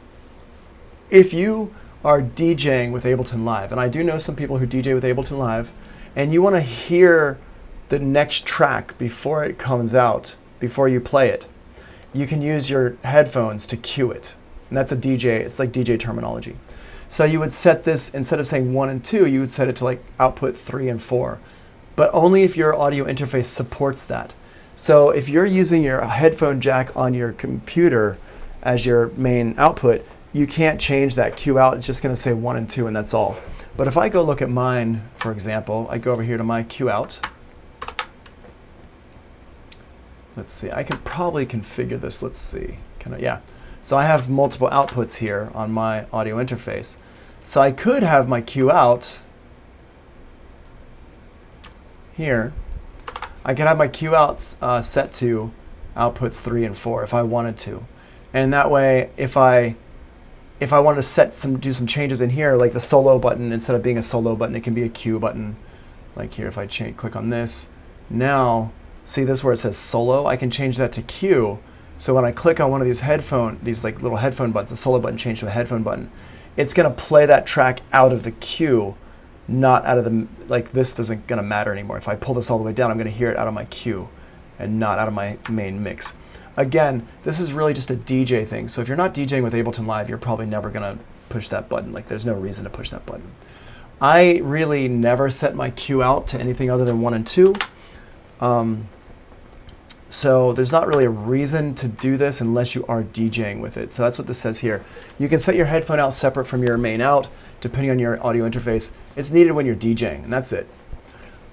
if you are DJing with Ableton Live, and I do know some people who DJ with Ableton Live, and you want to hear the next track before it comes out, before you play it, you can use your headphones to cue it. And that's a DJ, it's like DJ terminology. So you would set this, instead of saying 1 and 2, you would set it to like output 3 and 4. But only if your audio interface supports that. So if you're using your headphone jack on your computer as your main output, you can't change that Q out. It's just going to say 1 and 2, and that's all. But if I go look at mine, for example, I go over here to my Q out. Let's see, I can probably configure this. Let's see. Yeah. So I have multiple outputs here on my audio interface. So I could have my Q out here. I could have my Q out set to outputs 3 and 4 if I wanted to. And that way, if I if I want to do some changes in here, like the solo button, instead of being a solo button, it can be a Q button. Like here, if I click on this, now, see this where it says solo? I can change that to Q. So when I click on one of these like little headphone buttons, the solo button changed to the headphone button, it's gonna play that track out of the Q, not out of the, like this isn't gonna matter anymore. If I pull this all the way down, I'm gonna hear it out of my Q and not out of my main mix. Again, this is really just a DJ thing. So if you're not DJing with Ableton Live, you're probably never gonna push that button. Like there's no reason to push that button. I really never set my Q out to anything other than 1 and 2. So there's not really a reason to do this unless you are DJing with it. So that's what this says here. You can set your headphone out separate from your main out, depending on your audio interface. It's needed when you're DJing, and that's it.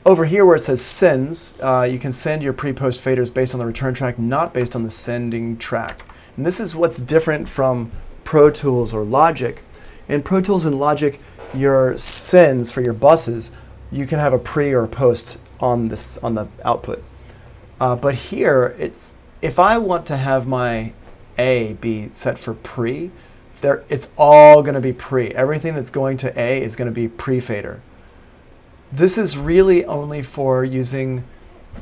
Over here where it says sends, you can send your pre-post faders based on the return track, not based on the sending track. And this is what's different from Pro Tools or Logic. In Pro Tools and Logic, your sends for your buses, you can have a pre or a post on the output. But here, if I want to have my A be set for pre, it's all going to be pre. Everything that's going to A is going to be pre-fader. This is really only for using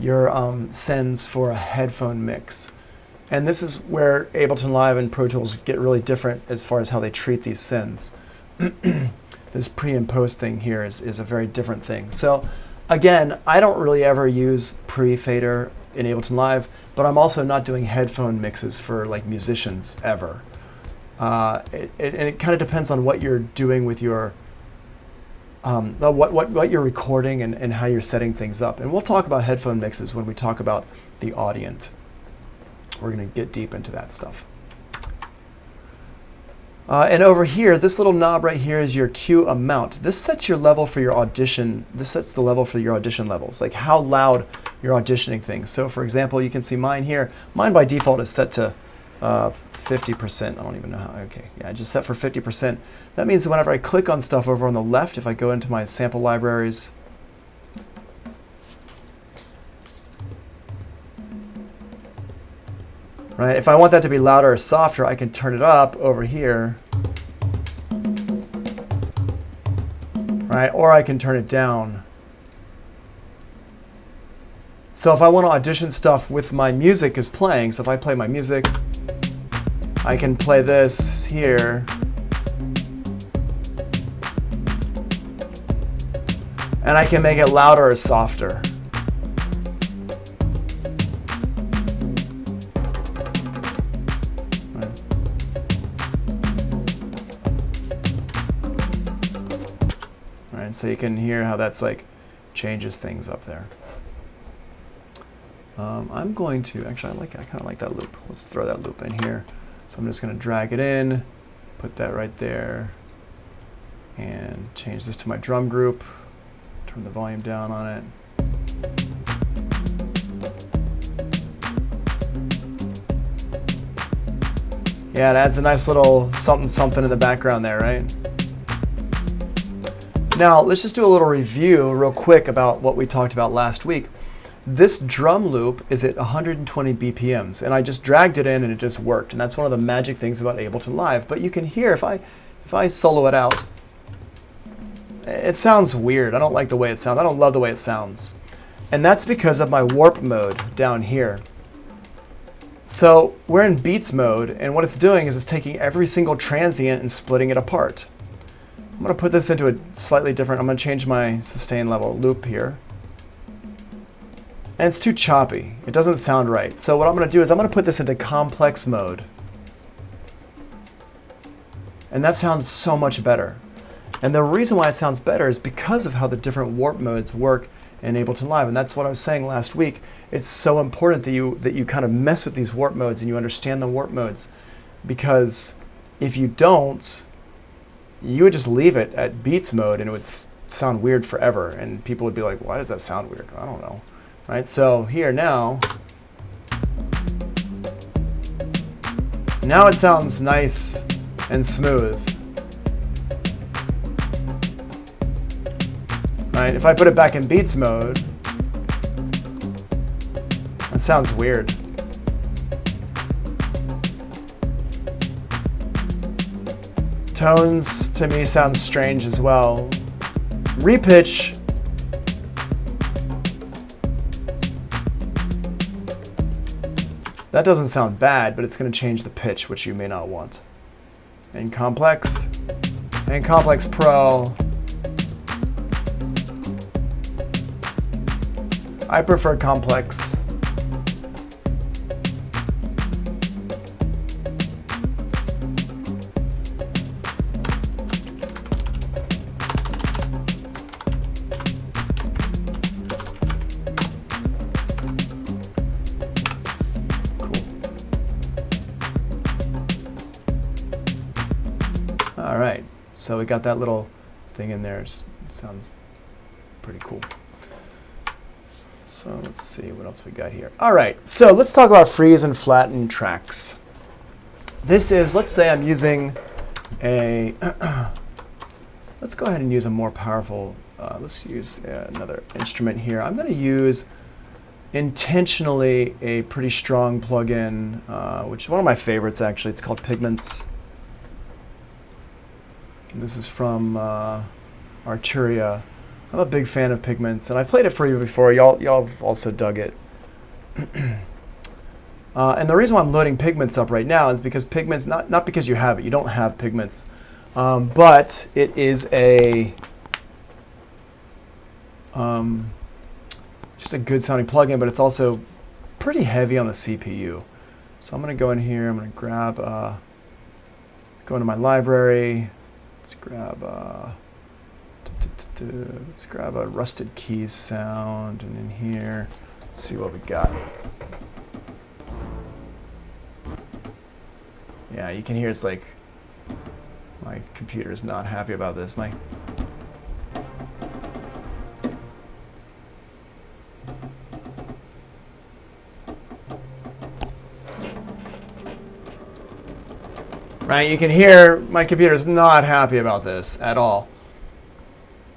your sends for a headphone mix. And this is where Ableton Live and Pro Tools get really different as far as how they treat these sends. This pre and post thing here is a very different thing. So again, I don't really ever use pre-fader in Ableton Live, but I'm also not doing headphone mixes for like musicians ever. And it kind of depends on what you're doing with your what you're recording and how you're setting things up. And we'll talk about headphone mixes when we talk about the Audient. We're going to get deep into that stuff. And over here, this little knob right here is your Q amount. This sets your level for your audition. This sets the level for your audition levels, like how loud you're auditioning things. So for example, you can see mine here. Mine by default is set to 50%. I don't even know how. Okay, yeah, I just set for 50%. That means whenever I click on stuff over on the left, if I go into my sample libraries, right, if I want that to be louder or softer, I can turn it up over here, right, or I can turn it down. So if I want to audition stuff with my music is playing, so if I play my music, I can play this here. And I can make it louder or softer. Right, so you can hear how that's like changes things up there. I'm going to, actually I kind of like that loop. Let's throw that loop in here. So I'm just going to drag it in, put that right there, and change this to my drum group. Turn the volume down on it. Yeah, it adds a nice little something something in the background there, right? Now, let's just do a little review real quick about what we talked about last week. This drum loop is at 120 BPMs, and I just dragged it in and it just worked. And that's one of the magic things about Ableton Live. But you can hear, if I solo it out, it sounds weird. I don't like the way it sounds. I don't love the way it sounds. And that's because of my warp mode down here. So we're in beats mode, and what it's doing is it's taking every single transient and splitting it apart. I'm going to put this into a slightly different, I'm going to change my sustain level loop here. And it's too choppy. It doesn't sound right. So what I'm going to do is I'm going to put this into complex mode. And that sounds so much better. And the reason why it sounds better is because of how the different warp modes work in Ableton Live. And that's what I was saying last week. It's so important that you kind of mess with these warp modes and you understand the warp modes. Because if you don't, you would just leave it at beats mode and it would sound weird forever. And people would be like, why does that sound weird? I don't know. Right? So here now it sounds nice and smooth. Right? If I put it back in beats mode, that sounds weird. Tones to me sound strange as well. Repitch. That doesn't sound bad, but it's going to change the pitch, which you may not want. And Complex Pro. I prefer Complex. All right, so we got that little thing in there. Sounds pretty cool. So let's see what else we got here. All right, so let's talk about freeze and flatten tracks. This is, let's say I'm using a, let's go ahead and use a more powerful, let's use another instrument here. I'm going to use intentionally a pretty strong plugin, which is one of my favorites actually. It's called Pigments. And this is from Arturia. I'm a big fan of Pigments, and I've played it for you before. Y'all have also dug it. And the reason why I'm loading Pigments up right now is because Pigments, not because you have it, you don't have Pigments, but it is a just a good sounding plugin, but it's also pretty heavy on the CPU. So I'm going to go in here, I'm going to grab, go into my library, let's grab a Rusted Keys sound, and in here, let's see what we got. Yeah, you can hear it's like my computer's not happy about this. Right, you can hear my computer's not happy about this at all.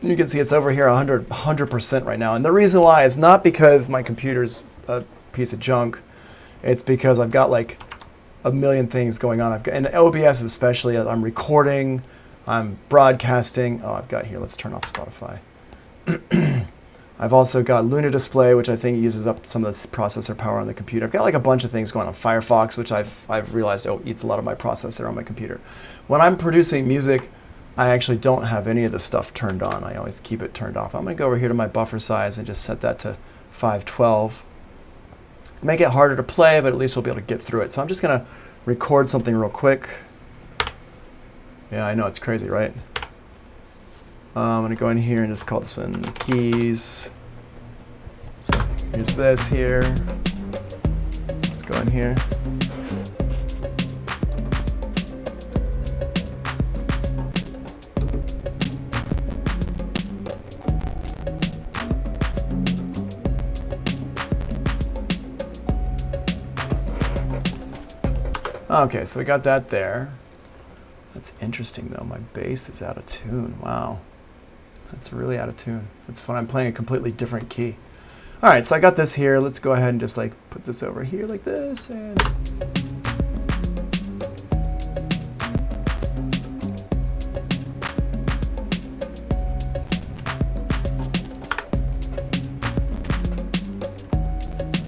You can see it's over here 100% right now. And the reason why is not because my computer's a piece of junk. It's because I've got like a million things going on. And OBS especially, I'm recording, I'm broadcasting. Oh, I've got here, let's turn off Spotify. I've also got Luna Display, which I think uses up some of this processor power on the computer. I've got like a bunch of things going on. Firefox, which I've realized eats a lot of my processor on my computer. When I'm producing music, I actually don't have any of the stuff turned on. I always keep it turned off. I'm going to go over here to my buffer size and just set that to 512. Make it harder to play, but at least we'll be able to get through it. So I'm just going to record something real quick. Yeah, I know, it's crazy, right? I'm going to go in here and just call this one keys. So here's this here. Let's go in here. Okay, so we got that there. That's interesting though, my bass is out of tune. Wow, that's really out of tune. That's fun, I'm playing a completely different key. All right, so I got this here. Let's go ahead and just like put this over here like this and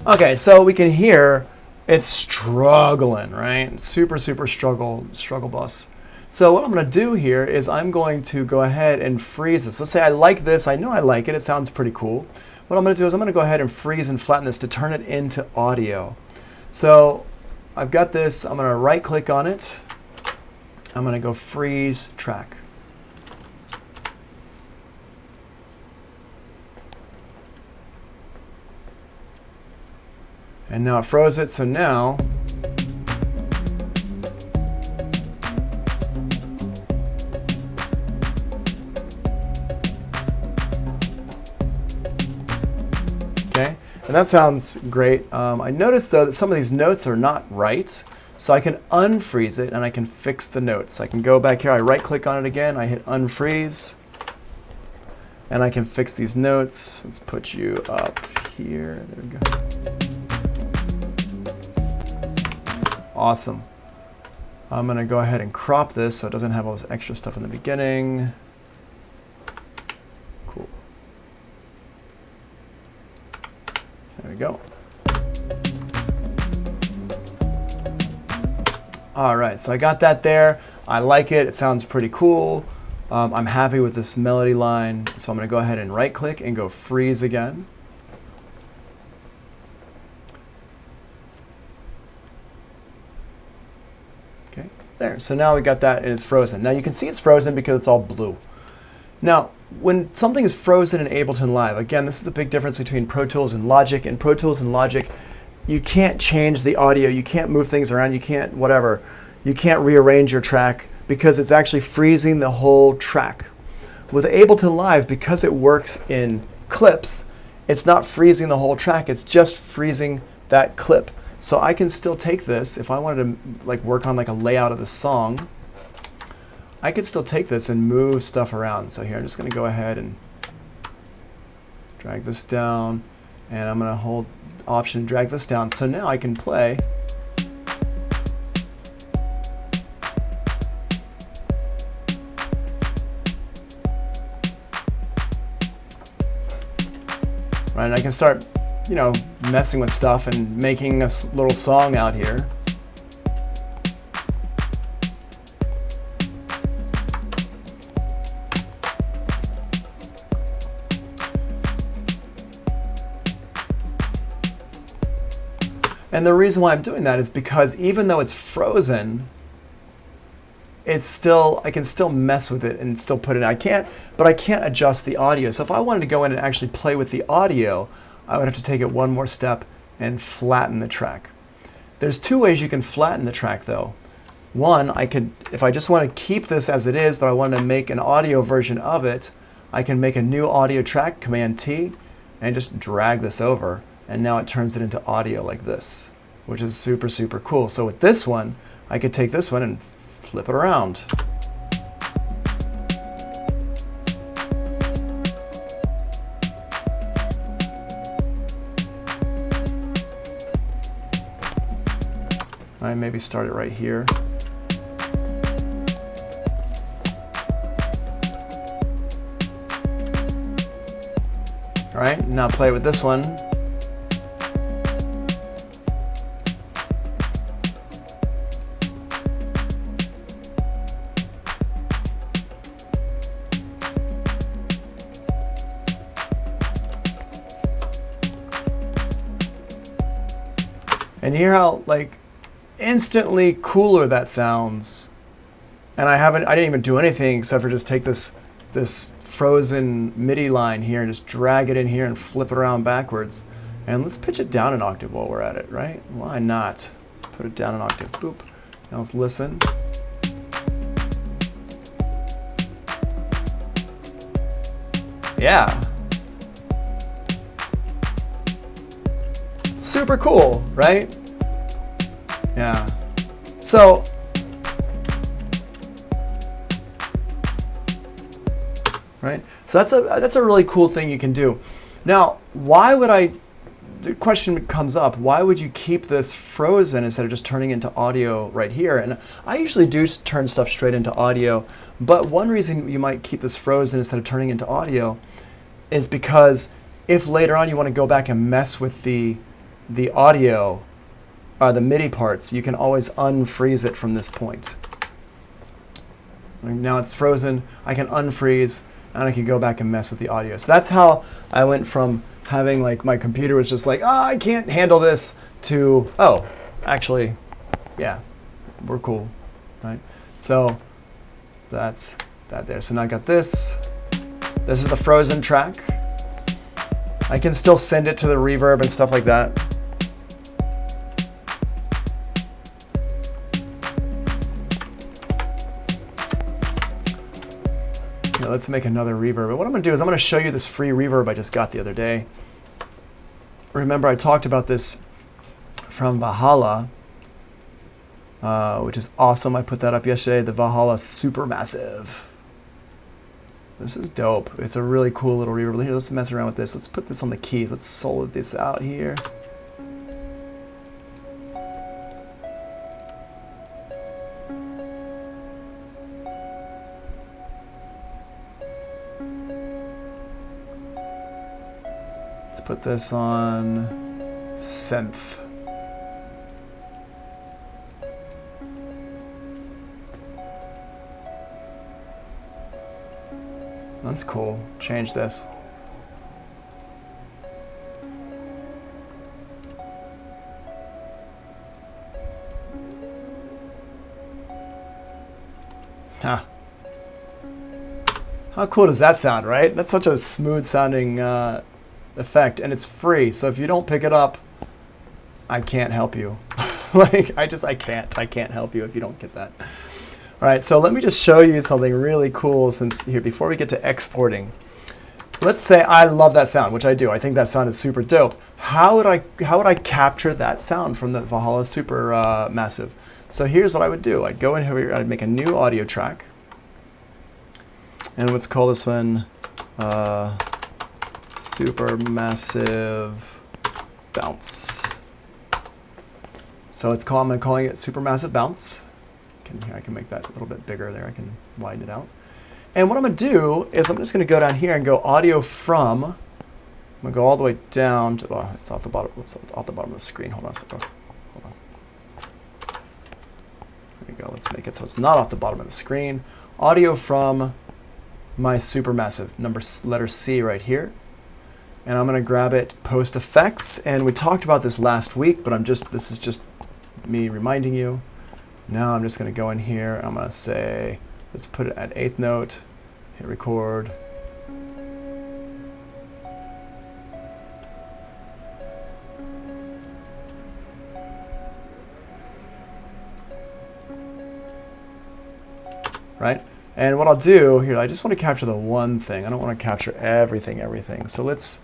okay, so we can hear it's struggling, right? Super struggle bus. So what I'm going to do here is I'm going to go ahead and freeze this. Let's say I like this. I know I like it. It sounds pretty cool. What I'm going to do is I'm going to go ahead and freeze and flatten this to turn it into audio. So I've got this. I'm going to right click on it. I'm going to go freeze track. And now it froze it, so now okay, and that sounds great. I noticed though that some of these notes are not right, so I can unfreeze it and I can fix the notes. I can go back here, I right click on it again, I hit unfreeze, and I can fix these notes. Let's put you up here, there we go. Awesome. I'm going to go ahead and crop this so it doesn't have all this extra stuff in the beginning. Cool. There we go. All right, so I got that there. I like it. It sounds pretty cool. I'm happy with this melody line. So I'm going to go ahead and right click and go freeze again. Okay, there. So now we got that and it's frozen. Now you can see it's frozen because it's all blue. Now, when something is frozen in Ableton Live, again, this is a big difference between Pro Tools and Logic. In Pro Tools and Logic, you can't change the audio, you can't move things around, you can't whatever. You can't rearrange your track because it's actually freezing the whole track. With Ableton Live, because it works in clips, it's not freezing the whole track, it's just freezing that clip. So I can still take this, if I wanted to like work on like a layout of the song, I could still take this and move stuff around. So here, I'm just gonna go ahead and drag this down, and I'm gonna hold Option and drag this down. So now I can play. Right, and I can start, you know, messing with stuff and making a little song out here. And the reason why I'm doing that is because even though it's frozen, it's still, I can still mess with it and still put it in. But I can't adjust the audio. So if I wanted to go in and actually play with the audio, I would have to take it one more step and flatten the track. There's two ways you can flatten the track though. One, I could, if I just want to keep this as it is, but I want to make an audio version of it, I can make a new audio track, Command T, and just drag this over. And now it turns it into audio like this, which is super, super cool. So with this one, I could take this one and flip it around. I maybe start it right here. All right, now play with this one. And you hear how like instantly cooler that sounds. And I didn't even do anything except for just take this frozen MIDI line here and just drag it in here and flip it around backwards. And let's pitch it down an octave while we're at it, right? Why not? Put it down an octave. Boop. Now let's listen. Yeah. Super cool, right? Yeah. So, right? So that's a really cool thing you can do. Now, the question comes up, why would you keep this frozen instead of just turning into audio right here? And I usually do turn stuff straight into audio, but one reason you might keep this frozen instead of turning into audio is because if later on you want to go back and mess with the audio, the MIDI parts, you can always unfreeze it from this point. Now it's frozen, I can unfreeze, and I can go back and mess with the audio. So that's how I went from having like my computer was just like, I can't handle this, to, oh, actually, yeah, we're cool, right? So that's that there. So now I got this. This is the frozen track. I can still send it to the reverb and stuff like that. Now let's make another reverb. And what I'm going to do is I'm going to show you this free reverb I just got the other day. Remember I talked about this from Valhalla, which is awesome. I put that up yesterday, the Valhalla Supermassive. This is dope. It's a really cool little reverb. Here, let's mess around with this. Let's put this on the keys. Let's solo this out here. Let's put this on synth. That's cool. Change this. Huh. How cool does that sound, right? That's such a smooth sounding effect, and it's free. So if you don't pick it up, I can't help you. Like I can't help you if you don't get that. All right, so let me just show you something really cool since here before we get to exporting. Let's say I love that sound, which I do. I think that sound is super dope. How would I capture that sound from the Valhalla Super Massive? So here's what I would do. I'd go in here, I'd make a new audio track. And let's call this one Super Massive Bounce. So I'm calling it Super Massive Bounce. Here, I can make that a little bit bigger there. I can widen it out. And what I'm going to do is I'm just going to go down here and go audio from. I'm going to go all the way down to, oh, it's off the bottom. It's off the bottom of the screen. Hold on a second. Hold on. There we go. Let's make it so it's not off the bottom of the screen. Audio from my Supermassive, letter C right here. And I'm going to grab it post effects. And we talked about this last week, but this is just me reminding you. Now I'm just going to go in here. I'm going to say, let's put it at 8th note, hit record. Right? And what I'll do here, I just want to capture the one thing. I don't want to capture everything. So let's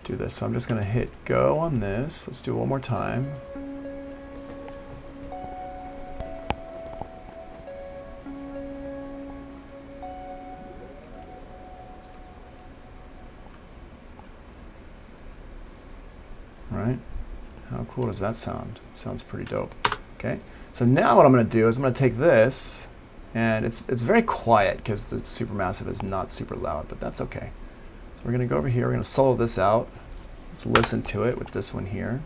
do this. So I'm just going to hit go on this. Let's do it one more time. Right? How cool does that sound? Sounds pretty dope. Okay. So now what I'm going to do is I'm going to take this, and it's very quiet because the Supermassive is not super loud, but that's okay. So we're going to go over here. We're going to solo this out. Let's listen to it with this one here.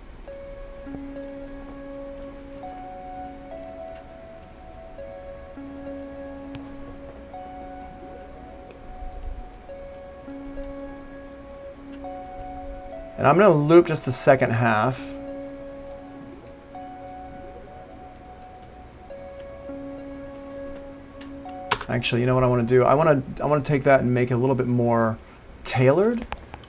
And I'm going to loop just the second half. Actually, you know what I want to do? I want to take that and make it a little bit more tailored.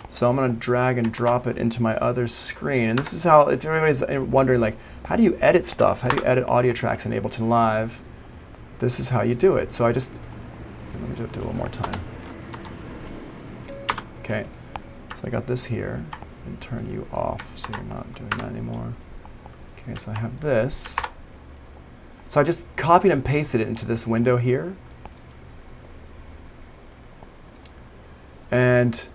So I'm going to drag and drop it into my other screen. And this is how, if everybody's wondering, like, how do you edit stuff? How do you edit audio tracks in Ableton Live? This is how you do it. So let me do it a little more time. Okay, so I got this here. And turn you off so you're not doing that anymore. Okay, so I have this. So I just copied and pasted it into this window here. And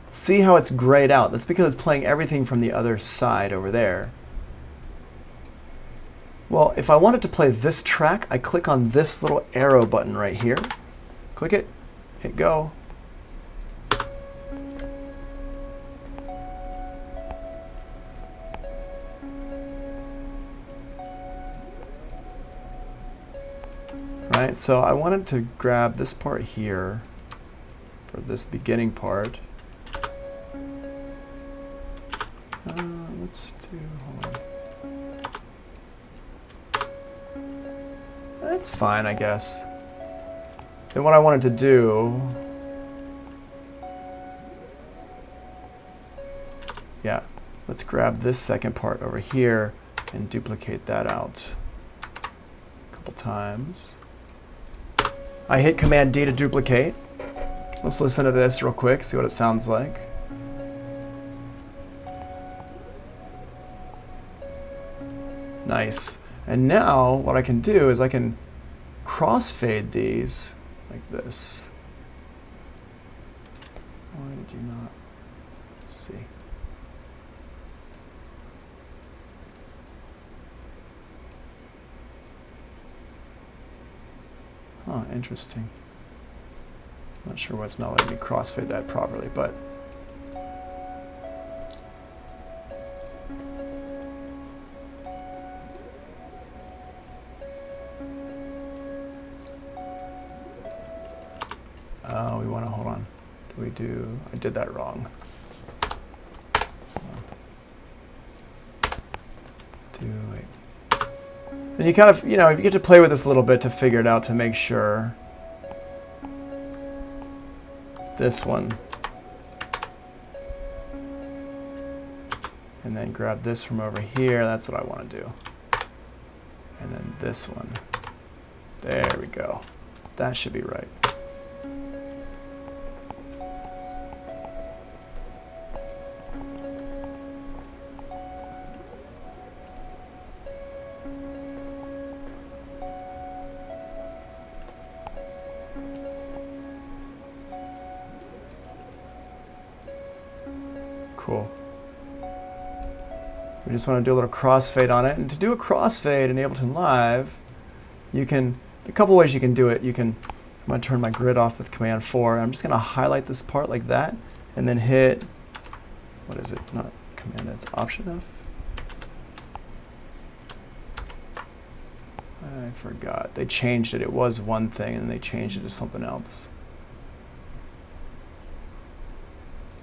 see how it's grayed out. That's because it's playing everything from the other side over there. Well, if I wanted to play this track, I click on this little arrow button right here. Click it, hit go. Right, so I wanted to grab this part here for this beginning part. Let's do, hold on. That's fine, I guess. Then what I wanted to do, yeah, let's grab this second part over here and duplicate that out a couple times. I hit Command D to duplicate. Let's listen to this real quick, see what it sounds like. Nice. And now what I can do is I can crossfade these like this. Why did you not? Let's see. Huh, interesting. Not sure why it's not letting me crossfade that properly, but do? I did that wrong. Wait. And you kind of, you get to play with this a little bit to figure it out to make sure. This one. And then grab this from over here. That's what I want to do. And then this one. There we go. That should be right. Cool. We just want to do a little crossfade on it. And to do a crossfade in Ableton Live, you can, a couple ways you can do it. I'm going to turn my grid off with Command 4. I'm just going to highlight this part like that, and then hit, what is it? Not Command, it's Option F. I forgot. They changed it. It was one thing, and they changed it to something else.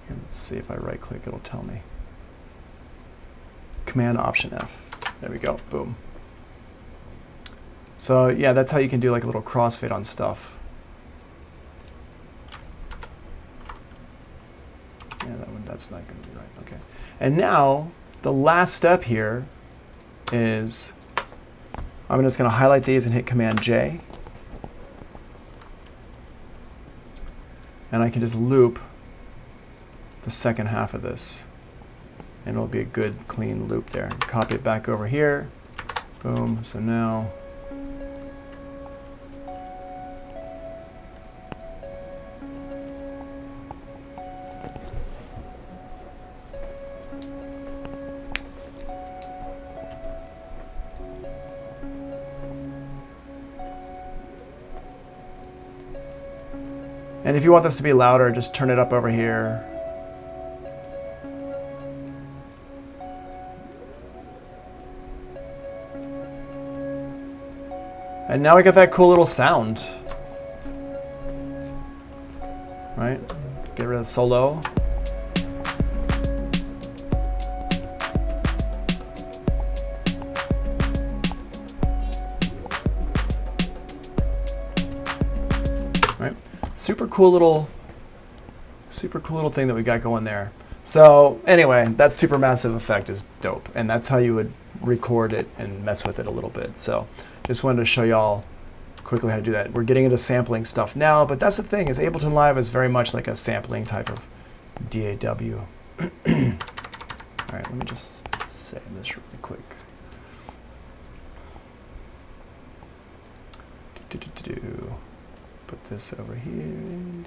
Here, let's see if I right-click, it'll tell me. Command Option F. There we go. Boom. So yeah, that's how you can do like a little crossfade on stuff. Yeah, that's not going to be right. Okay. And now the last step here is I'm just going to highlight these and hit Command J. And I can just loop the second half of this. And it'll be a good clean loop there. Copy it back over here. Boom. So now and if you want this to be louder, just turn it up over here. And now we got that cool little sound. Right? Get rid of the solo. Right? Super cool little thing that we got going there. So anyway, that supermassive effect is dope. And that's how you would record it and mess with it a little bit. So just wanted to show y'all quickly how to do that. We're getting into sampling stuff now, but that's the thing, is Ableton Live is very much like a sampling type of DAW. All right, let me just save this really quick. Put this over here.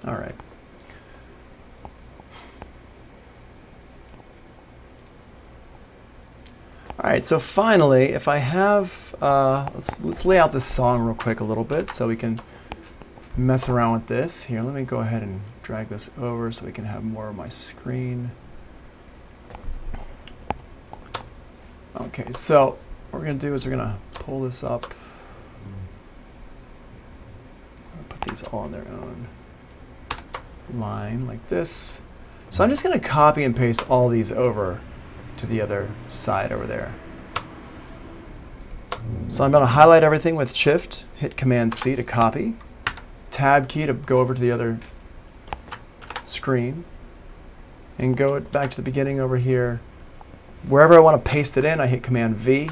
All right. All right, so finally, if I have, let's lay out this song real quick a little bit so we can mess around with this. Here, let me go ahead and drag this over so we can have more of my screen. Okay, so what we're going to do is we're going to pull this up. Put these all on their own line like this. So I'm just going to copy and paste all these over to the other side over there. So I'm going to highlight everything with Shift, hit Command C to copy, Tab key to go over to the other screen, and go back to the beginning over here. Wherever I want to paste it in, I hit Command V,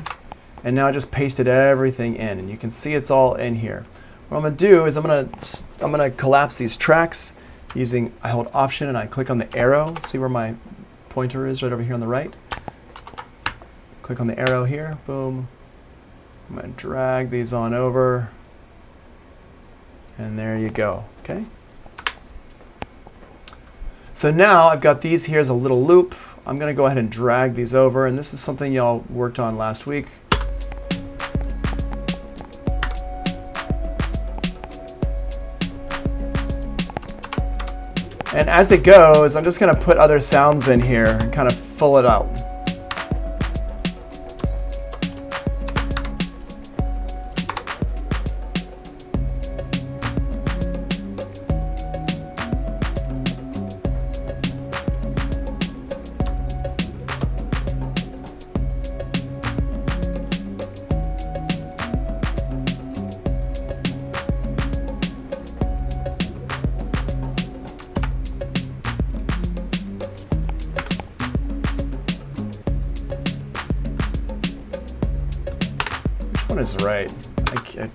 and now I just pasted everything in, and you can see it's all in here. What I'm going to do is I'm going to collapse these tracks using, I hold Option and I click on the arrow. See where my pointer is right over here on the right? Click on the arrow here, boom. I'm going to drag these on over, and there you go, okay? So now I've got these here as a little loop. I'm going to go ahead and drag these over, and this is something y'all worked on last week. And as it goes, I'm just going to put other sounds in here and kind of full it out. Is right.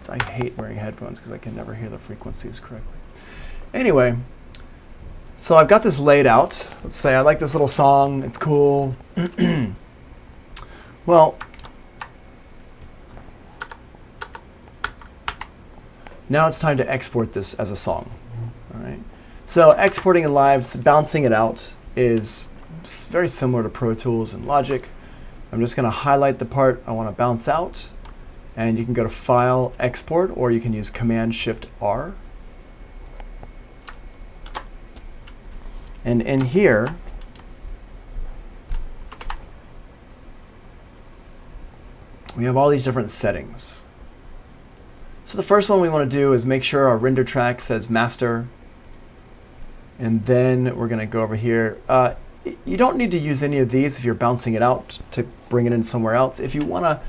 I hate wearing headphones because I can never hear the frequencies correctly. Anyway, so I've got this laid out. Let's say I like this little song. It's cool. Well, now it's time to export this as a song. All right. So exporting in Live, bouncing it out is very similar to Pro Tools and Logic. I'm just going to highlight the part I want to bounce out. And you can go to File, Export, or you can use Command-Shift-R. And in here, we have all these different settings. So the first one we want to do is make sure our render track says Master. And then we're going to go over here. You don't need to use any of these if you're bouncing it out to bring it in somewhere else. If you want to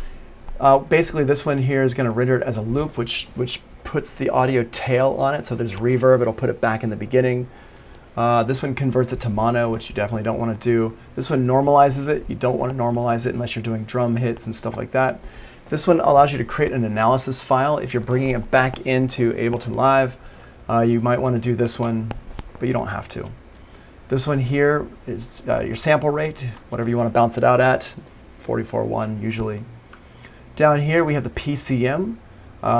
basically, this one here is going to render it as a loop, which puts the audio tail on it. So there's reverb. It'll put it back in the beginning. This one converts it to mono, which you definitely don't want to do. This one normalizes it. You don't want to normalize it unless you're doing drum hits and stuff like that. This one allows you to create an analysis file. If you're bringing it back into Ableton Live, you might want to do this one, but you don't have to. This one here is your sample rate, whatever you want to bounce it out at, 44.1 usually. Down here we have the PCM.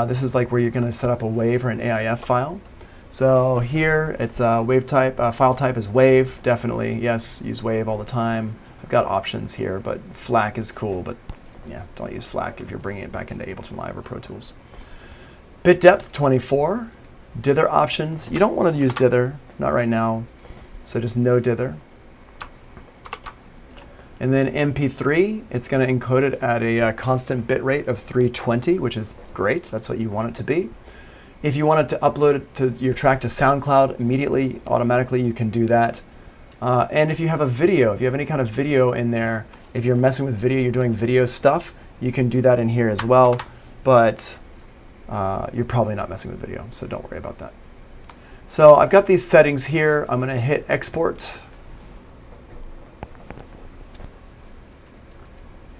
This is like where you're going to set up a WAV or an AIF file. So here it's wave type, file type is WAV, definitely. Yes, use WAV all the time. I've got options here, but FLAC is cool, but yeah, don't use FLAC if you're bringing it back into Ableton Live or Pro Tools. Bit depth 24. Dither options. You don't want to use dither, not right now. So just no dither. And then MP3, it's going to encode it at a constant bit rate of 320, which is great. That's what you want it to be. If you wanted to upload it to your track to SoundCloud immediately, automatically, you can do that. And if you have a video, if you have any kind of video in there, if you're messing with video, you're doing video stuff, you can do that in here as well. But you're probably not messing with video, so don't worry about that. So I've got these settings here. I'm going to hit export.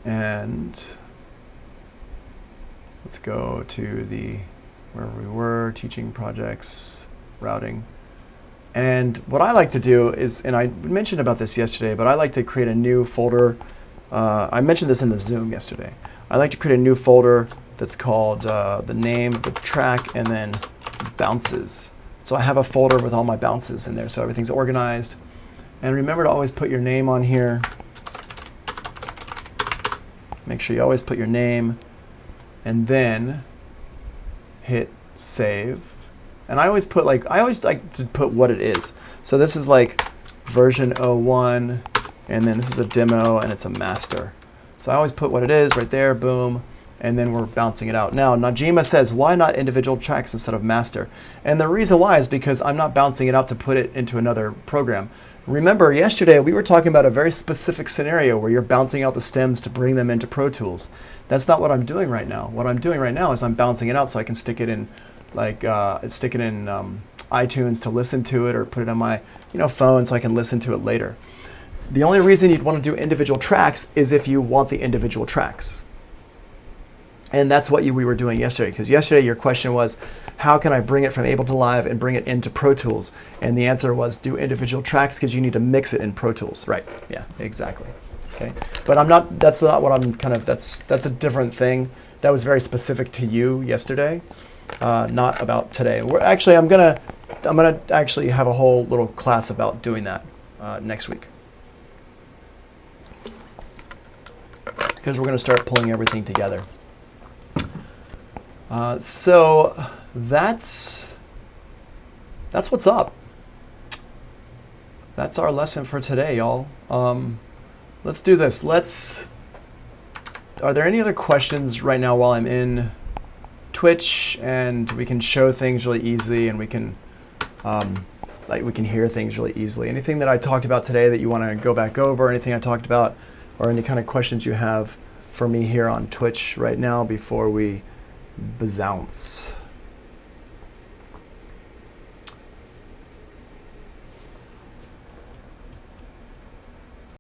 And let's go to the wherever we were, teaching projects, routing. And what I like to do is, and I mentioned about this yesterday, but I like to create a new folder. I mentioned this in the Zoom yesterday. I like to create a new folder that's called the name of the track and then bounces. So I have a folder with all my bounces in there, so everything's organized. And remember to always put your name on here. Make sure you always put your name and then hit save. And I always like to put what it is. So this is like version 01, and then this is a demo and it's a master. So I always put what it is right there, boom, and then we're bouncing it out. Now, Najima says, why not individual tracks instead of master? And the reason why is because I'm not bouncing it out to put it into another program. Remember, yesterday we were talking about a very specific scenario where you're bouncing out the stems to bring them into Pro Tools. That's not what I'm doing right now. What I'm doing right now is I'm bouncing it out so I can stick it in, like, iTunes to listen to it, or put it on my, phone so I can listen to it later. The only reason you'd want to do individual tracks is if you want the individual tracks. And that's what we were doing yesterday, because yesterday your question was, how can I bring it from Ableton Live and bring it into Pro Tools? And the answer was do individual tracks because you need to mix it in Pro Tools. Right, yeah, exactly. Okay, but that's not what I'm that's a different thing. That was very specific to you yesterday, not about today. I'm gonna actually have a whole little class about doing that next week. Because we're gonna start pulling everything together. So that's what's up. That's our lesson for today, y'all. let's do this. Are there any other questions right now while I'm in Twitch and we can show things really easily and we can we can hear things really easily? Anything that I talked about today that you want to go back over, anything I talked about, or any kind of questions you have for me here on Twitch right now before we bounce?